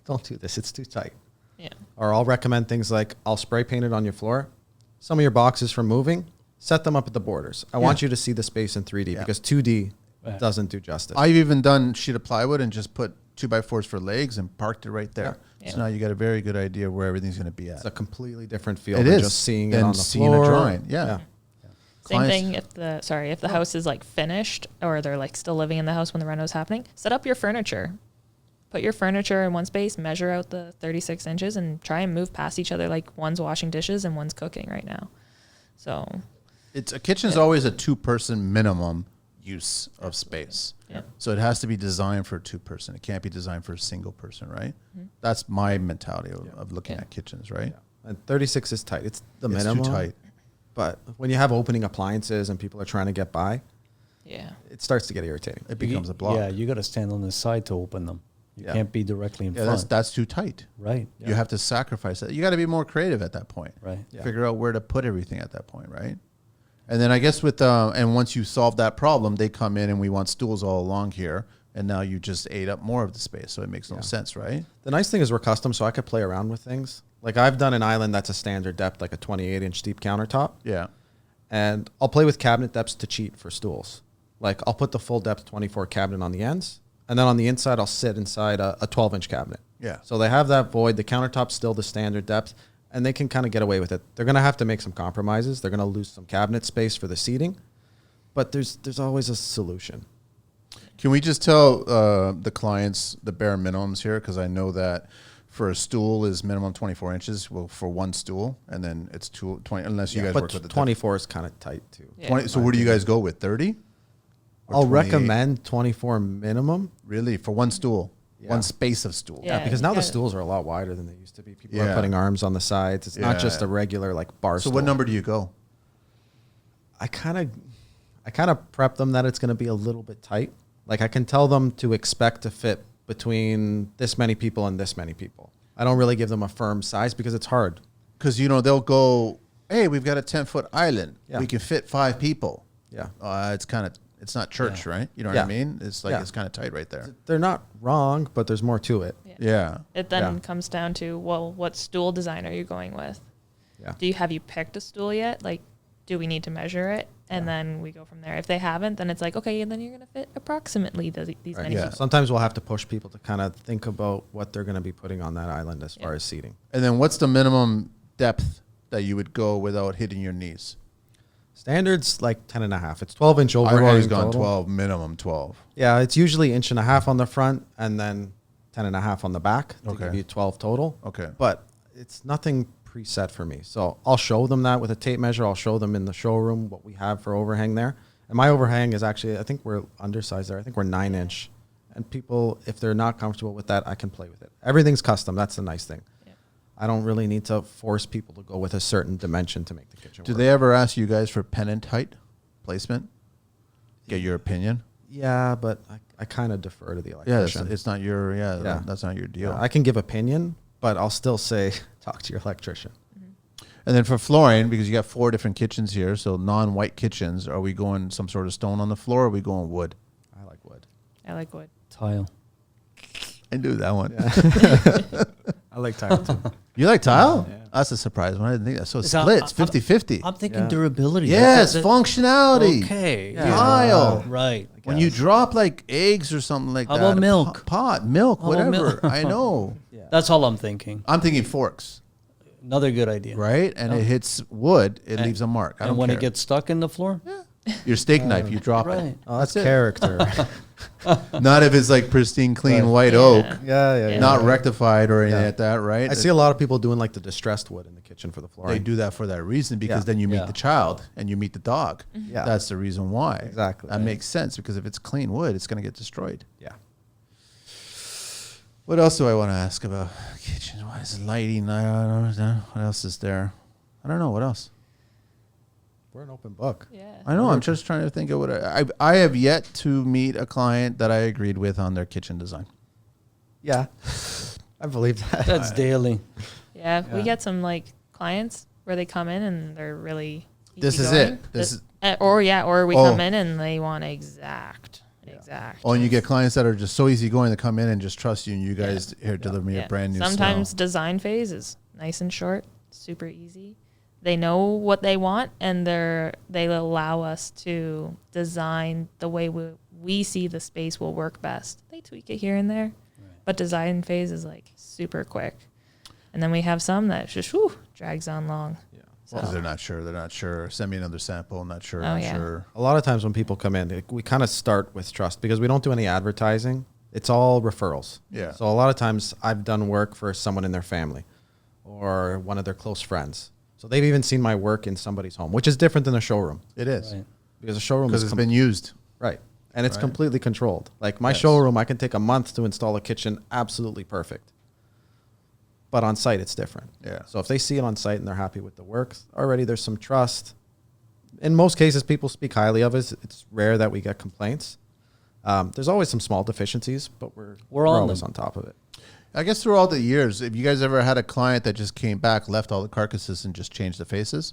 don't do this. It's too tight. Yeah. Or I'll recommend things like I'll spray paint it on your floor. Some of your boxes from moving, set them up at the borders. I want you to see the space in 3D Yeah. because 2D Right. doesn't do justice. I've even done sheet of plywood and just put 2x4s for legs and parked it right there. Yeah. So now you got a very good idea where everything's going to be at. It's a completely different feel It than is just seeing it than on the seeing floor. a drawing. Yeah. Same Clients- thing if the house is like finished or they're like still living in the house when the reno's happening, set up your furniture. Put your furniture in one space, measure out the 36 inches and try and move past each other like one's washing dishes and one's cooking right now. So, It's a kitchen's always a 2-person minimum use of space. yeah. So it has to be designed for a 2-person. It can't be designed for a single person, right? Mm-hmm. That's my mentality of looking Yeah. at kitchens, right? And 36 is tight. It's the It's minimum. too tight. But when you have opening appliances and people are trying to get by, Yeah. it starts to get irritating. It becomes a block. Yeah, you got to stand on the side to open them. You Yeah. can't be directly in Yeah, front. that's too tight. Right. You have to sacrifice that. You got to be more creative at that point. Right. Yeah. Figure out where to put everything at that point, right? And then I guess with and once you solve that problem, they come in and we want stools all along here, and now you just ate up more of the space, so it makes no Yeah. sense, right? The nice thing is we're custom, so I could play around with things. Like I've done an island that's a standard depth, like a 28-inch deep countertop. Yeah. And I'll play with cabinet depths to cheat for stools. Like I'll put the full depth 24 cabinet on the ends, and then on the inside I'll sit inside a 12-inch cabinet. Yeah. So they have that void. The countertop's still the standard depth, and they can kind of get away with it. They're going to have to make some compromises. They're going to lose some cabinet space for the seating, but there's always a solution. Can we just tell the clients the bare minimums here? Because I know that for a stool is minimum 24 inches for one stool, and then it's 20, unless you guys but work with the 24 is kind of tight too. Yeah. 20. So where do you guys go with 30? Or I'll 28? recommend 24 minimum. Really for one stool, Yeah. one space of stool. Yeah. Yeah, because you now the gotta- stools are a lot wider than they used to be. People Yeah. are putting arms on the sides. It's not just Yeah. a regular like bar So stool. what number do you go? I kind of prep them that it's going to be a little bit tight. Like I can tell them to expect to fit between this many people and this many people. I don't really give them a firm size because it's hard. Because they'll go, hey, we've got a 10-foot island. Yeah. We can fit 5 people. Yeah. It's not church, right? You know what Yeah. I mean? It's like Yeah. it's kind of tight right there. They're not wrong, but there's more to it. Yeah. It then Yeah. comes down to, well, what stool design are you going with? Yeah. Have you picked a stool yet? Like, do we need to measure it? And then we go from there. If they haven't, then it's like, okay, then you're going to fit approximately these Right. many Yeah. people. Sometimes we'll have to push people to kind of think about what they're going to be putting on that island as far Yeah. as seating. And then what's the minimum depth that you would go without hitting your knees? Standards like 10 and a half. It's 12-inch I've overhang always gone total. 12, minimum 12. Yeah, it's usually inch and a half on the front and then 10 and a half on the back to Okay. give you 12 total. Okay. But it's nothing preset for me. So I'll show them that with a tape measure. I'll show them in the showroom what we have for overhang there. And my overhang is actually, I think we're undersized there. I think we're 9-inch. And people, if they're not comfortable with that, I can play with it. Everything's custom. That's the nice thing. Yeah. I don't really need to force people to go with a certain dimension to make the kitchen Do work. they ever ask you guys for pennant height placement? Get your opinion? Yeah, but I kind of defer to the Yeah, electrician. it's not your, Yeah. that's not your deal. Yeah, I can give opinion, but I'll still say talk to your electrician. And then for flooring, because you got 4 different kitchens here, so non-white kitchens, are we going some sort of stone on the floor or are we going wood? I like wood. I like wood. Tile. I knew that one. I like tile too. You like tile? Yeah. That's a surprise one. I didn't think that. So it Is that- splits I'm- 50-50. I'm thinking Yeah. durability. Yes, That- functionality. Okay. Yeah. Tile. Right. When you drop like eggs or something like How that. about milk? Pot, milk, How about whatever. milk? I know. Yeah. That's all I'm thinking. I'm thinking forks, Another good idea. right? And Yeah. it hits wood, it And- leaves a mark. I And don't when care. it gets stuck in the floor? Your steak knife, you drop Right. it. Oh, that's That's it. character. Not if it's like pristine, clean Right. white Yeah. oak, yeah. not rectified or anything Yeah. like that, right? I see a lot of people doing like the distressed wood in the kitchen for the flooring. They do that for that reason because Yeah. then you meet Yeah. the child and you meet the dog. Yeah. That's the reason why. Exactly. That Right. makes sense because if it's clean wood, it's going to get destroyed. Yeah. What else do I want to ask about kitchen? Why is it lighting? I don't know. What else is there? I don't know. What else? We're an open book. Yeah. I know. I'm just trying to think of what I have yet to meet a client that I agreed with on their kitchen design. Yeah. I believe that. That's daily. Yeah, we Yeah. get some like clients where they come in and they're really This is easygoing. it. This is. Or we Oh. come in and they want exact. Oh, and you get clients that are just so easygoing to come in and just trust you, and you guys here deliver me a brand new. Sometimes style. design phase is nice and short, super easy. They know what they want, and they allow us to design the way we see the space will work best. They tweak it here and there, but design phase is like super quick. And then we have some that just drags on long. Yeah. Because they're not sure. They're not sure. Send me another sample. Not sure. Oh, not yeah. sure. A lot of times when people come in, we kind of start with trust because we don't do any advertising. It's all referrals. Yeah. So a lot of times I've done work for someone in their family or one of their close friends. So they've even seen my work in somebody's home, which is different than a showroom It is Right. because a showroom because is it's been used. right. And it's Right. completely controlled. Like my Yes. showroom, I can take a month to install a kitchen absolutely perfect. But on site, it's different. Yeah. So if they see it on site and they're happy with the work, already there's some trust. In most cases, people speak highly of us. It's rare that we get complaints. There's always some small deficiencies, but we're on always them. on top of it. I guess through all the years, have you guys ever had a client that just came back, left all the carcasses, and just changed the faces?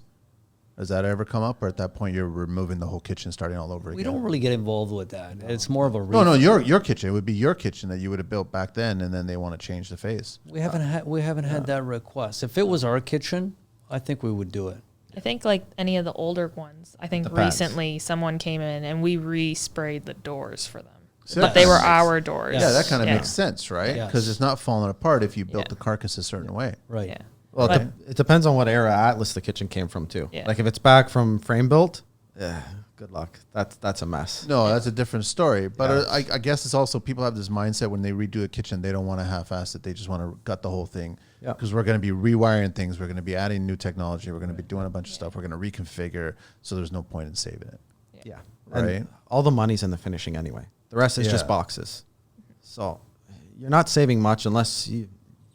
Has that ever come up, or at that point you're removing the whole kitchen, starting all over We again? don't really get involved with that. It's more of a No, your kitchen. It would be your kitchen that you would have built back then, and then they want to change the face. We haven't had that request. If it was our kitchen, I think we would do it. I think like any of the older ones, I think The pads. recently someone came in and we resprayed the doors for them. So But they were that's- our doors. Yeah, that kind of Yeah. makes sense, right? Yes. Because it's not falling apart if you built Yeah. the carcass a certain way. Right. Yeah. Well, But- it depends on what era Atlas the kitchen came from too. Yeah. Like if it's back from frame built, good luck. That's a mess. No, that's a different story. But Yeah. I guess it's also people have this mindset when they redo a kitchen, they don't want to half-ass it. They just want to gut the whole thing. Yeah. Because we're going to be rewiring things. We're going to be adding new technology. We're going to be doing a bunch of stuff. We're going to reconfigure. So there's no point in saving it. Yeah. Right. And all the money's in the finishing anyway. The rest is just Yeah. boxes. So you're not saving much unless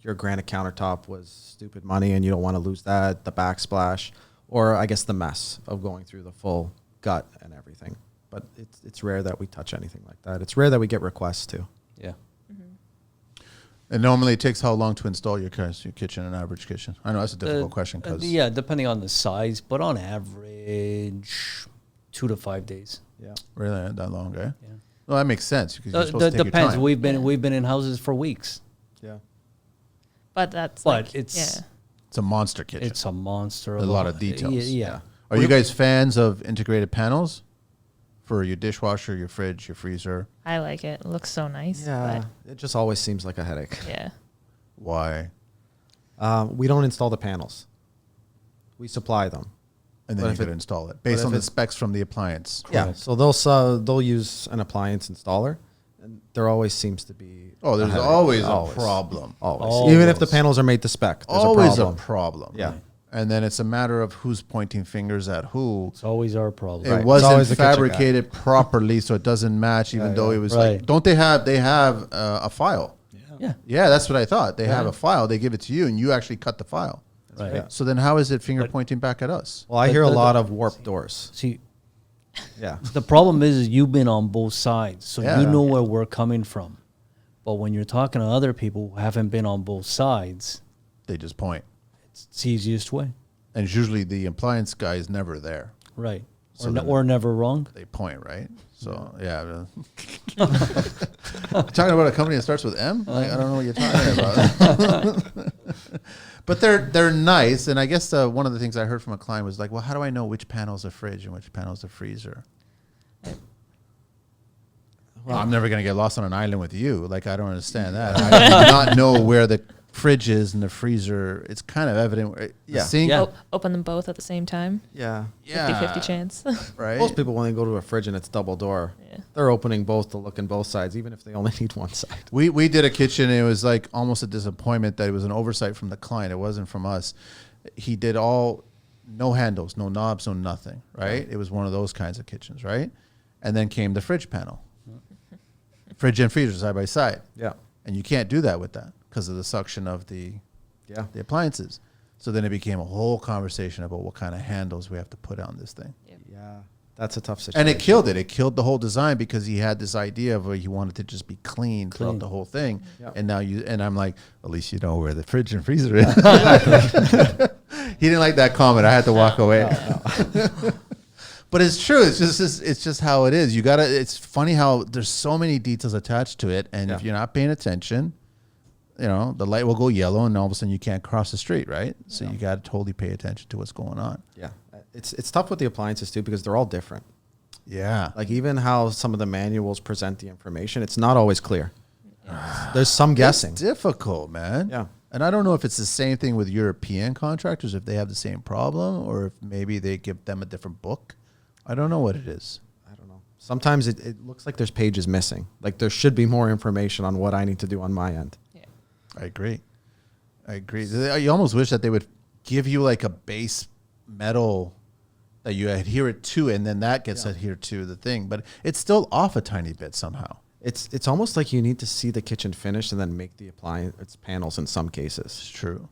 your granite countertop was stupid money and you don't want to lose that, the backsplash, or I guess the mess of going through the full gut and everything. But it's rare that we touch anything like that. It's rare that we get requests too. Yeah. And normally it takes how long to install your kitchen, an average kitchen? I know that's a difficult question because Yeah, depending on the size, but on average, 2 to 5 days. Yeah. really not that long, eh? Yeah. Well, that makes sense because you're supposed to take Depends. your time. We've been in houses for weeks. Yeah. But that's But like, it's- yeah. It's a monster kitchen. It's a monster. A lot of details. Yeah. Are you guys fans of integrated panels for your dishwasher, your fridge, your freezer? I like it. It looks so nice. Yeah. It just always seems like a headache. But yeah. Why? We don't install the panels. We supply them. And But then you if could it- install it based but on if the it- specs from the appliance. Yeah. Correct. So they'll use an appliance installer, and there always seems to be Oh, there's a headache. always a problem. Always. Even if the panels are made to spec, there's Always a a problem. problem. Yeah. And then it's a matter of who's pointing fingers at who. It's always our problem. It Right. It's wasn't always the kitchen guy. fabricated properly, so it doesn't match. Even though it was like, Right. don't they have a file? Yeah. Yeah, that's what I thought. They have Yeah. a file. They give it to you, and you actually cut the file. Right. Yeah. So then, how is it finger But- pointing back at us? Well, I But hear a the- lot of warped doors. See, Yeah. the problem is you've been on both sides, so Yeah. you know where we're coming from. But when you're talking to other people who haven't been on both sides, They just point, it's the easiest way. and it's usually the appliance guy is never there. Right. So Or, then- or never wrong. They point, right? So yeah. Talking about a company that starts with M? Like, I don't know what you're talking about. But they're nice, and I guess one of the things I heard from a client was like, "Well, how do I know which panel's a fridge and which panel's a freezer?" Well, I'm never gonna get lost on an island with you. Like, I don't understand that. I do not know where the fridge is and the freezer. It's kind of evident. The Yeah. sink, Yeah. Open them both at the same time. Yeah. 50-50 chance. right? Most people, when they go to a fridge and it's double door, Yeah. they're opening both to look in both sides, even if they only need one side. We did a kitchen, and it was like almost a disappointment that it was an oversight from the client. It wasn't from us. He did no handles, no knobs, no nothing, right? It was one of those kinds of kitchens, right? And then came the fridge panel. Fridge and freezer side by side. Yeah. And you can't do that with that because of the suction of the appliances. So then it became a whole conversation about what kind of handles we have to put on this thing. Yeah. That's a tough situation. And it killed it. It killed the whole design because he had this idea of where he wanted to just be clean throughout Clean. the whole thing. Yeah. And now I'm like, at least you know where the fridge and freezer is. He didn't like that comment. I had to walk away. But it's true. It's just how it is. You gotta. It's funny how there's so many details attached to it, and if you're not paying attention, you know, the light will go yellow, and all of a sudden you can't cross the street, right? So you got to totally pay attention to what's going on. Yeah, it's tough with the appliances too because they're all different. Yeah. Like even how some of the manuals present the information, it's not always clear. There's some guessing. It's difficult, man. Yeah. And I don't know if it's the same thing with European contractors, if they have the same problem, or if maybe they give them a different book. I don't know what it is. I don't know. Sometimes it looks like there's pages missing. Like there should be more information on what I need to do on my end. Yeah. I agree. You almost wish that they would give you like a base metal that you adhere it to, and then that gets adhered to the thing. But it's still off a tiny bit somehow. It's almost like you need to see the kitchen finished and then make the appliance panels in some cases. It's true.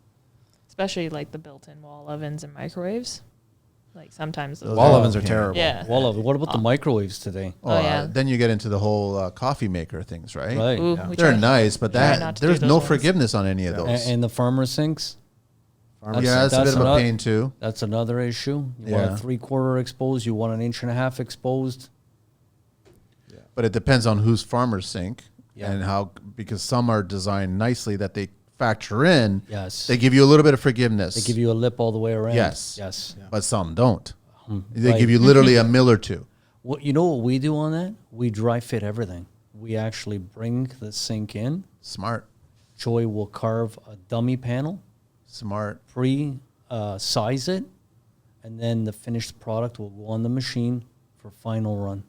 Especially like the built-in wall ovens and microwaves. Like sometimes those Wall Oh, ovens are yeah. terrible. Yeah. Wall oven. What about the microwaves today? Oh, yeah. Then you get into the whole coffee maker things, right? Right. Ooh, Yeah. we They're try- nice, but try not to do there's those no ones. forgiveness on any of those. And the farmer sinks. Farmers- Yeah, that's a bit of a another- pain too. That's another issue. You Yeah. want a 3/4 exposed. You want an 1.5 inch exposed. But it depends on whose farmer's sink Yeah. and how, because some are designed nicely that they factor in. Yes. They give you a little bit of forgiveness. They give you a lip all the way around. Yes. Yes. But some don't. They Right. give you literally a mill or two. What you know what we do on that? We dry fit everything. We actually bring the sink in. Smart. Joy will carve a dummy panel, Smart. size it, and then the finished product will go on the machine for final run.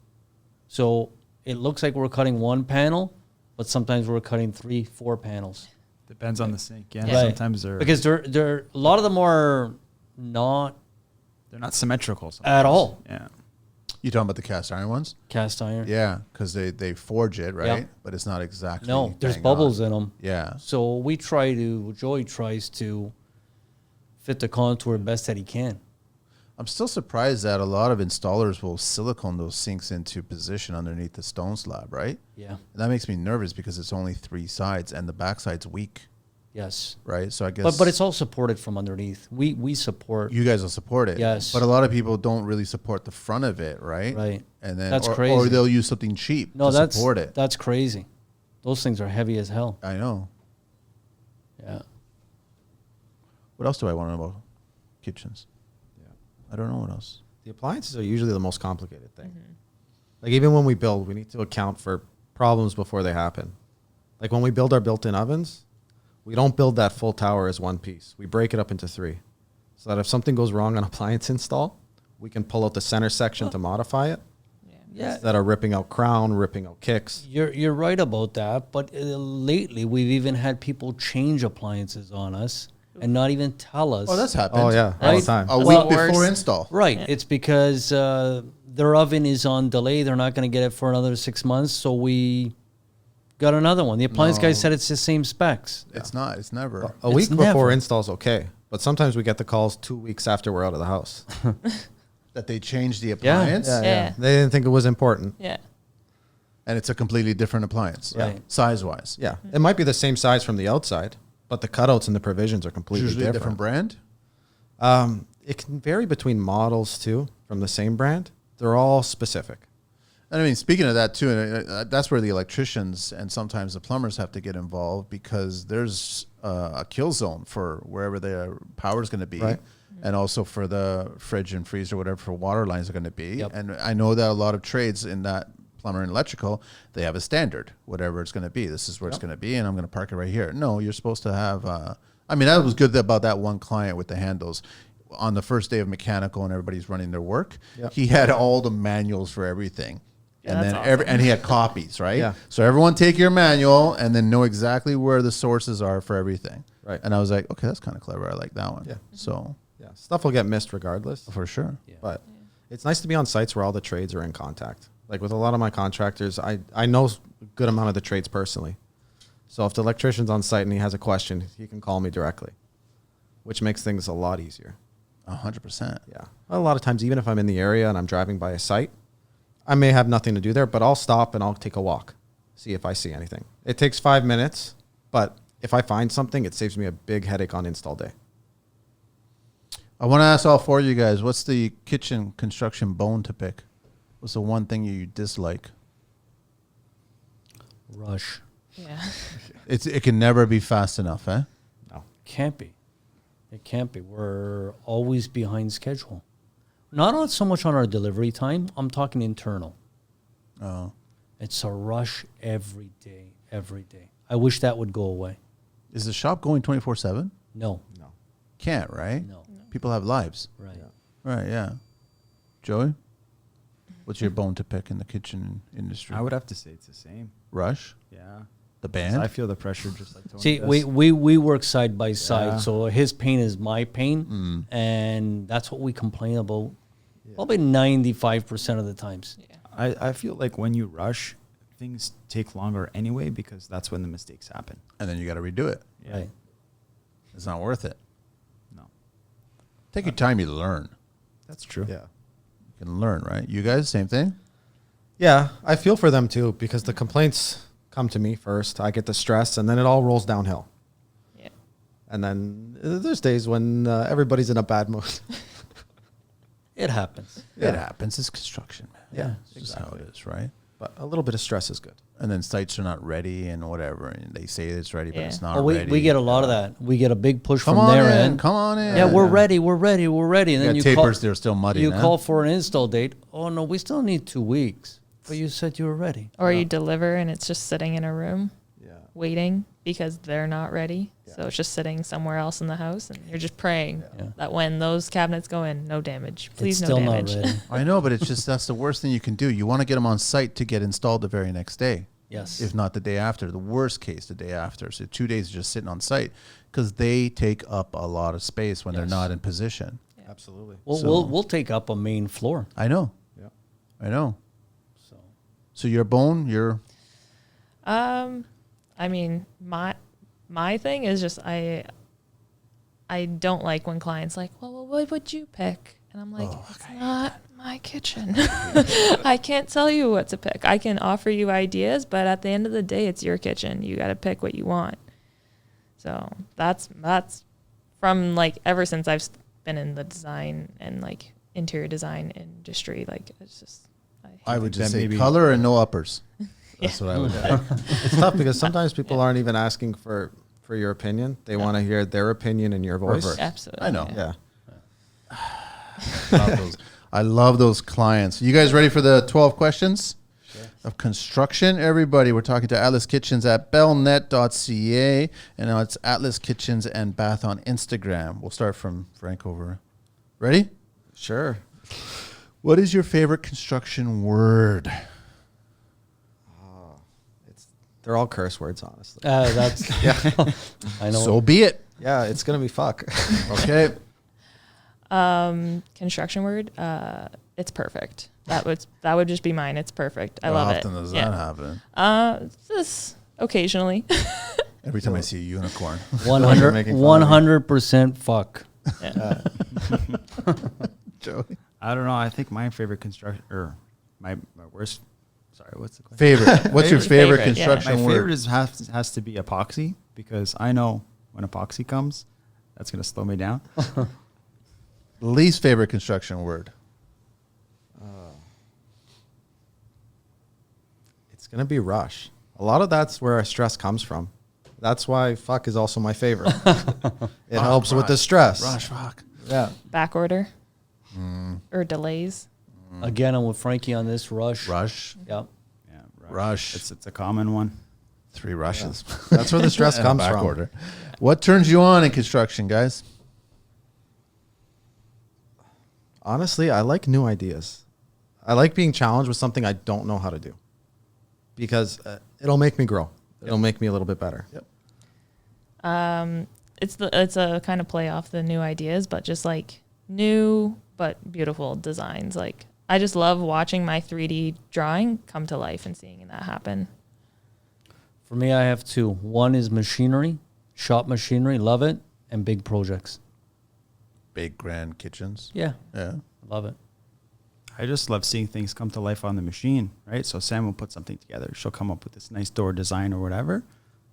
So it looks like we're cutting one panel, but sometimes we're cutting 3-4 panels. Depends on the sink. Yeah. Yeah. Sometimes they're Because they're a lot of them are not they're not symmetrical sometimes. at all Yeah. You talking about the cast iron ones? cast iron. Yeah, because they forge it, right? Yeah. But it's not exactly. No, there's bang bubbles on. in them. Yeah. So Joey tries to fit the contour best that he can. I'm still surprised that a lot of installers will silicone those sinks into position underneath the stone slab, right? Yeah. And that makes me nervous because it's only 3 sides and the back side's weak, Yes. right? So I guess. But it's all supported from underneath. We support. you guys will support it. Yes. But a lot of people don't really support the front of it, right? Right. And then That's or crazy. they'll use something cheap No, to that's support it. That's crazy. Those things are heavy as hell. I know. Yeah. What else do I want to know about kitchens? Yeah. I don't know what else. The appliances are usually the most complicated thing. Like even when we build, we need to account for problems before they happen. Like when we build our built-in ovens, we don't build that full tower as one piece. We break it up into 3. So that if something goes wrong on appliance install, we can pull out the center section to modify it. Yeah. Instead of ripping out crown, ripping out kicks. You're right about that. But lately, we've even had people change appliances on us and not even tell us. Oh, that's happened. Oh yeah, all Right? the time. A That's week the worst. before install. Right. Yeah. It's because their oven is on delay. They're not going to get it for another 6 months. So we got another one. The appliance guy No. said it's the same specs. It's not. It's never. A week It's never. before install's okay, but sometimes we get the calls 2 weeks after we're out of the house. That they changed the appliance. Yeah. They didn't think it was important. Yeah. And it's a completely different appliance. Right. Size-wise. Yeah, it might be the same size from the outside, but the cutouts and the provisions are completely Usually a different. different brand. It can vary between models too, from the same brand. They're all specific. And I mean, speaking of that too, and that's where the electricians and sometimes the plumbers have to get involved because there's a kill zone for wherever the power is going to be, Right. and also for the fridge and freezer, whatever for water lines are going to be. Yep. And I know that a lot of trades in that plumber and electrical, they have a standard, whatever it's going to be. This is where it's going to be, and I'm going to park it right here. No, you're supposed to have. I mean, that was good about that one client with the handles. On the first day of mechanical and everybody's running their work, Yep. he had all the manuals for everything. Yeah, And that's then awesome. and he had copies, right? Yeah. So everyone take your manual and then know exactly where the sources are for everything. Right. And I was like, okay, that's kind of clever. I like that one. Yeah. So Yeah, stuff will get missed regardless. for sure. Yeah. But it's nice to be on sites where all the trades are in contact. Like with a lot of my contractors, I know a good amount of the trades personally. So if the electrician's on site and he has a question, he can call me directly, which makes things a lot easier. 100%. Yeah. A lot of times, even if I'm in the area and I'm driving by a site, I may have nothing to do there, but I'll stop and I'll take a walk, see if I see anything. It takes 5 minutes, but if I find something, it saves me a big headache on install day. I want to ask all four of you guys, what's the kitchen construction bone to pick? What's the one thing you dislike? Rush. Yeah. It can never be fast enough, eh? No. Can't be. It can't be. We're always behind schedule. Not on so much on our delivery time. I'm talking internal. Oh. It's a rush every day, every day. I wish that would go away. Is the shop going 24/7? No, No. Can't, right? no. People have lives. Right. Right, yeah. Joey? What's your bone to pick in the kitchen industry? I would have to say it's the same. Rush? Yeah. The 'Cause band? I feel the pressure just like Tony See, does. we work side by side, Yeah. so his pain is my pain, Mm. and that's what we complain about probably 95% of the times. Yeah. I feel like when you rush, things take longer anyway because that's when the mistakes happen. And then you got to redo it. Yeah. Right. It's not worth it. No, Take your time, you learn. that's true. Yeah. You can learn, right? You guys, same thing? Yeah, I feel for them too because the complaints come to me first. I get the stress, and then it all rolls downhill. Yeah. And then there's days when everybody's in a bad mood. It happens. It happens. It's construction, man. Yeah, It's just how it is, right? But a little bit of stress is good. And then sites are not ready and whatever. And they say it's ready, but Yeah. it's not Oh, we ready. get a lot of that. We get a big push Come from on their in. end. Come on in. Yeah, we're ready. We're ready. We're ready. And then Yeah, you call, tapers, they're still muddy. you nah? call for an install date. Oh no, we still need 2 weeks. But you said you were ready. Or you deliver and it's just sitting in a room Yeah. waiting because they're not ready. Yeah. So it's just sitting somewhere else in the house, and you're just praying Yeah. that when those cabinets go in, no damage. Please, It's no still damage. not ready. I know, but it's just that's the worst thing you can do. You want to get them on site to get installed the very next day, Yes. if not the day after. The worst case, the day after. So 2 days just sitting on site because they take up a lot of space when they're Yes. not in position. Absolutely. Well, So- we'll take up a main floor. I know. Yeah. I know. So So your bone, your I mean, my thing is just I don't like when clients like, well, what would you pick? And I'm like, it's not my kitchen. I can't tell you what to pick. I can offer you ideas, but at the end of the day, it's your kitchen. You got to pick what you want. So that's from like ever since I've been in the design and like interior design industry. Like it's just I would just Then say maybe- color and no uppers. That's what I would say. It's tough because sometimes people aren't even asking for your opinion. They want to hear their opinion in your voice. Reverse. absolutely. I know. Yeah. Love those. I love those clients. You guys ready for the 12 questions of construction? Everybody, we're talking to Atlas Kitchens at bellnet.ca, and now it's Atlas Kitchens and Bath on Instagram. We'll start from Frank over. Ready? Sure. What is your favorite construction word? They're all curse words, honestly. that's I know. So be it. Yeah, it's gonna be fuck. Okay. Construction word. It's perfect. That would just be mine. It's perfect. I love How it. often does Yeah. that happen? Just occasionally. Every time I see a unicorn. 100% fuck. Joey. I don't know. I think my favorite construction or my worst. Sorry, what's the question? Favorite. What's your favorite Favorite, yeah. construction My word? favorite has to be epoxy because I know when epoxy comes, that's gonna slow me down. Least favorite construction word. It's gonna be rush. A lot of that's where our stress comes from. That's why fuck is also my favorite. It helps with the stress. Rush, fuck. Yeah. Back order or delays. Again, I'm with Frankie on this rush. Rush. Yep. Yeah, Rush. It's a common one. 3 rushes. That's where the stress And a comes back from. order. What turns you on in construction, guys? Honestly, I like new ideas. I like being challenged with something I don't know how to do because it'll make me grow. It'll make me a little bit better. Yep. It's a kind of play off the new ideas, but just like new but beautiful designs. Like I just love watching my 3D drawing come to life and seeing that happen. For me, I have 2. One is machinery, shop machinery, love it, and big projects. Big grand kitchens. Yeah, Yeah. love it. I just love seeing things come to life on the machine, right? So Sam will put something together. She'll come up with this nice door design or whatever.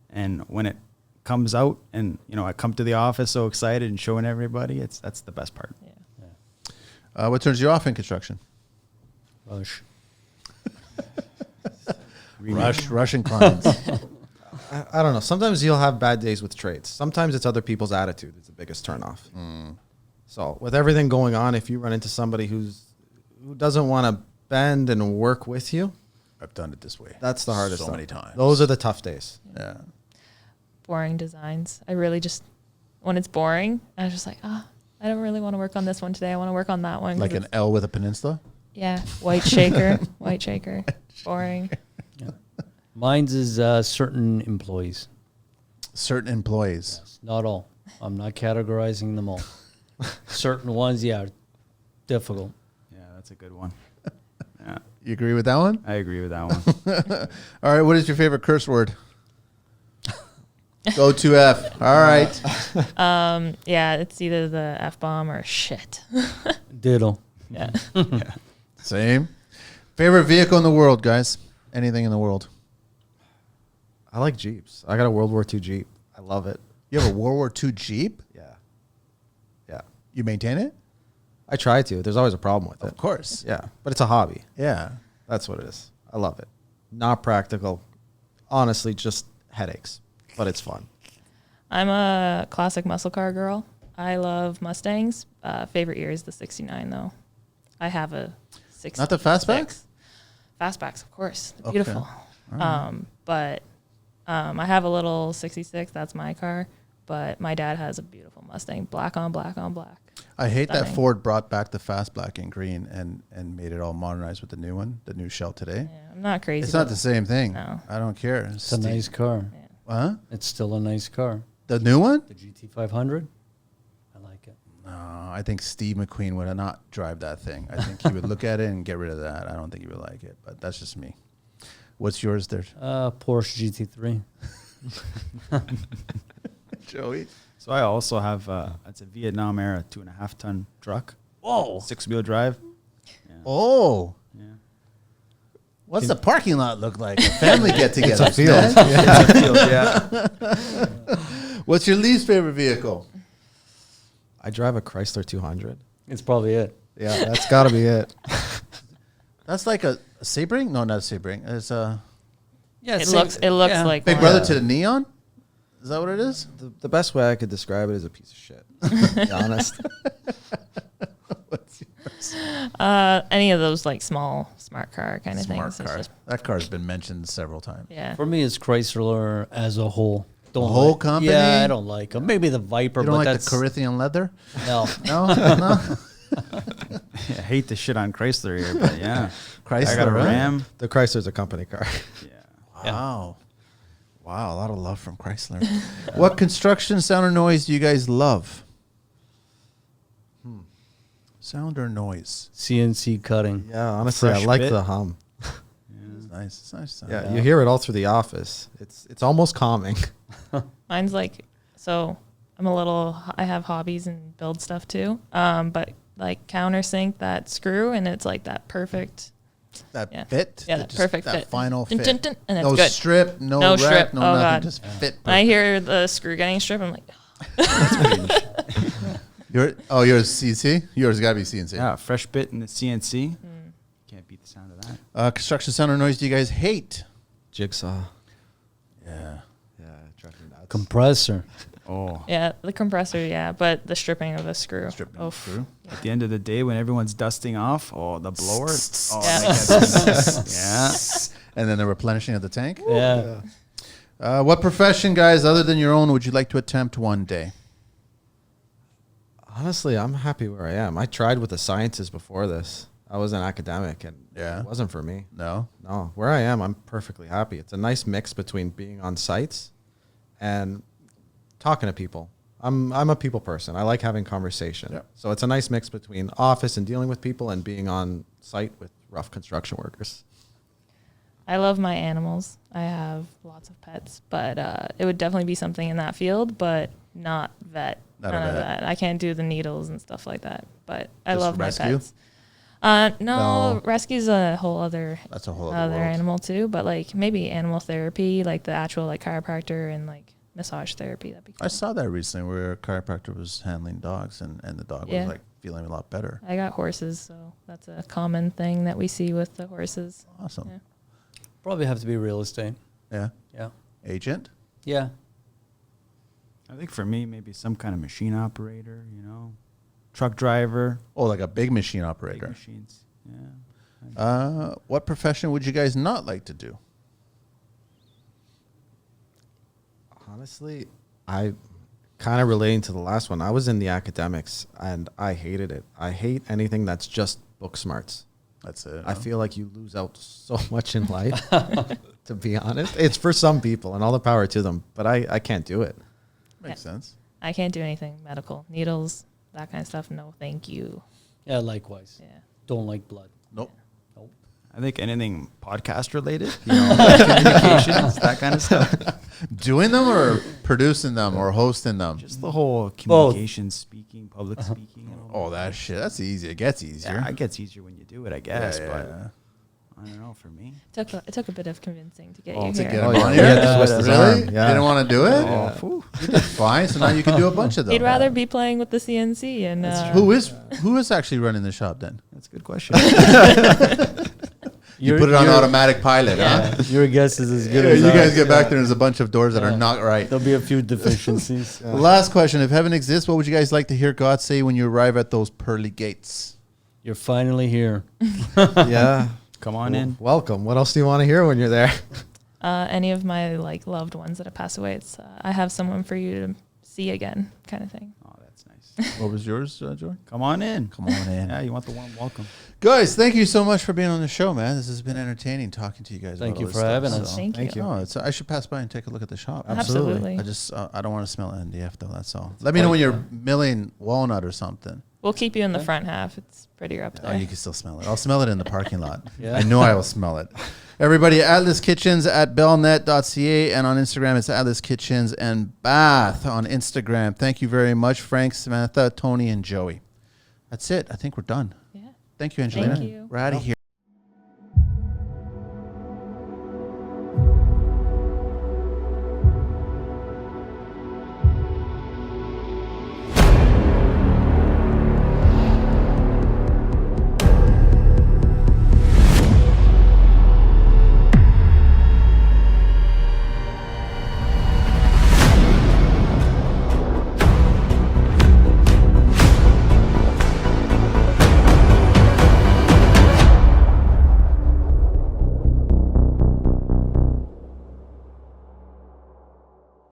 And when it comes out, and I come to the office so excited and showing everybody. That's the best part. Yeah. What turns you off in construction? Rush. Russian clients. I don't know. Sometimes you'll have bad days with trades. Sometimes it's other people's attitude. It's the biggest turnoff. So with everything going on, if you run into somebody who doesn't want to bend and work with you, I've done it this way. that's the hardest. So stuff. many times. Those are the tough days. Yeah. Boring designs. I really just, when it's boring, I was just like, I don't really want to work on this one today. I want to work on that one. 'cause Like an it's- L with a peninsula? Yeah, white shaker, white shaker. Boring. Mine's is certain employees. Certain employees. Not all. I'm not categorizing them all. Certain ones, yeah, are difficult. Yeah, that's a good one. Yeah, You agree with that one? I agree with that one. All right. What is your favorite curse word? Go to F. All right. Yeah, it's either the F-bomb or shit. Ditto. Yeah. Same. Favorite vehicle in the world, guys? Anything in the world? I like Jeeps. I got a World War II Jeep. I love it. You have a World War II Jeep? Yeah. Yeah. You maintain it? I try to. There's always a problem with it. Of course. Yeah. But it's a hobby. Yeah. That's what it is. I love it. Not practical. Honestly, just headaches. But it's fun. I'm a classic muscle car girl. I love Mustangs. Favorite year is the 69, though. I have a 66. Not the fastbacks? Fastbacks, of course. Okay. Beautiful. But I have a little 66. That's my car. But my dad has a beautiful Mustang. Black on black on black. I hate that Stunning. Ford brought back the fast black and green and made it all modernized with the new one, the new shell today. Yeah, I'm not crazy. It's not about the same thing. No. I don't care. It's a nice car. Huh? It's still a nice car. The new one? The GT500, I like it. No, I think Steve McQueen would not drive that thing. I think he would look at it and get rid of that. I don't think he would like it, but that's just me. What's yours there? Porsche GT3. Joey? So I also have it's a Vietnam era 2.5 ton truck, Whoa. 6-wheel drive. Yeah. Oh. Yeah. What's the parking lot look like? A family get together. It's a field. Yeah. What's your least favorite vehicle? I drive a Chrysler 200. It's probably it. Yeah, that's got to be it. That's like a Sebring? No, not a Sebring. It's a Yeah, It looks like big one. brother to the Neon? Is that what it is? The best way I could describe it is a piece of shit. To be honest. What's yours? Any of those like small smart car kind of Smart things. It's car. just- That car's been mentioned several times. yeah. For me, it's Chrysler as a whole. Don't The whole like- company? Yeah, I don't like them. Maybe the Viper, You don't but like that's the Corinthian leather? no. No? No? I hate to shit on Chrysler here, but yeah. Chrysler, I got a right? Ram. The Chrysler's a company car. Yeah. Wow. Wow, a lot of love from Chrysler. What construction sound or noise do you guys love? Sound or noise? CNC cutting. Yeah, honestly, Fresh I like bit. the hum. It's nice. It's nice sound. Yeah, you hear it all through the office. It's almost calming. Mine's like, so I have hobbies and build stuff too. But like countersink that screw and it's like that perfect. That Yeah. fit? Yeah, that that perfect that fit. final Dun, fit. dun, dun, and it's no good. strip, no, No rep, strip. no Oh, nothing. God. Just fit. When I perfect. hear the screw getting stripped, I'm like, Yours CNC? Yours got to be CNC. Yeah, fresh bit in the CNC. Can't beat the sound of that. Construction sound or noise do you guys hate? Jigsaw. Yeah. Yeah, drives me nuts. Compressor. Oh. yeah, the compressor, yeah, but the stripping of the screw. Stripping Oh, screw. At the end of the day, when everyone's dusting off, the blower. Oh, Yeah. that gets- yeah. And then the replenishing of the tank. Yeah. What profession, guys, other than your own, would you like to attempt one day? Honestly, I'm happy where I am. I tried with the sciences before this. I was an academic, and Yeah. it wasn't for me. No? No, where I am, I'm perfectly happy. It's a nice mix between being on sites and talking to people. I'm a people person. I like having conversation. Yep. So it's a nice mix between office and dealing with people and being on site with rough construction workers. I love my animals. I have lots of pets, but it would definitely be something in that field, but not vet. Not a None of vet. that. I can't do the needles and stuff like that, but I Just love rescue? my pets. No, No. rescue's a whole other That's a whole other world. animal too, but like maybe animal therapy, like the actual like chiropractor and like massage therapy. That'd be cool. I saw that recently where a chiropractor was handling dogs and the dog Yeah. was like feeling a lot better. I got horses, so that's a common thing that we see with the horses. Awesome. Yeah. Probably have to be real estate. Yeah. Yeah. Agent? Yeah. I think for me, maybe some kind of machine operator, you know, truck driver, Oh, like a big machine big operator. machines. Yeah. What profession would you guys not like to do? Honestly, I kind of relating to the last one. I was in the academics and I hated it. I hate anything that's just book smarts. That's it. I feel like you lose out so much in life, to be honest. It's for some people and all the power to them, but I can't do it. Makes sense. I can't do anything medical, needles, that kind of stuff. No, thank you. Yeah, likewise. Yeah. Don't like blood. Nope. Nope. I think anything podcast related, you know, communications, that kind of stuff. Doing them or producing them or hosting them? Just the whole communication, speaking, public speaking. And all Oh, that shit. That's easy. It gets easier. Yeah, it gets easier when you do it, I guess. Yeah, but yeah. I don't know. For me, It took a bit of convincing to get Oh, you to here. get Oh, him yeah. on You here? had to twist his Really? arm. You Yeah. didn't want to do it? oh, phew. You did fine. So now you can do a bunch of them. He'd rather be playing with the CNC and Who is actually running the shop then? That's a good question. You put it on automatic pilot, huh? Your guess is as good Yeah, as you guys ours. get back there. There's a bunch of doors that are not right. There'll be a few deficiencies. Last question: if heaven exists, what would you guys like to hear God say when you arrive at those pearly gates? You're finally here. Yeah. Come on in. Welcome. What else do you want to hear when you're there? any of my like loved ones that have passed away. It's I have someone for you to see again, kind of thing. Oh, that's nice. What was yours, Joy? Come on in. Come on in. Yeah, you want the warm welcome. Guys, thank you so much for being on the show, man. This has been entertaining talking to you guys. Thank about you all for this having stuff, us. so. Thank you. No, I should pass by and take a look at the shop. Absolutely. I just I don't want to smell NDF though. That's all. Let me know when you're milling walnut or something. We'll keep you in the front half. It's prettier up Oh, there. you can still smell it. I'll smell it in the parking lot. Yeah. I know I will smell it. Everybody, Atlas Kitchens at bellnet.ca, and on Instagram it's Atlas Kitchens and Bath on Instagram. Thank you very much, Frank, Samantha, Tony, and Joey. That's it. I think we're done. Yeah. Thank you, Angelina. Thank you. We're out of here.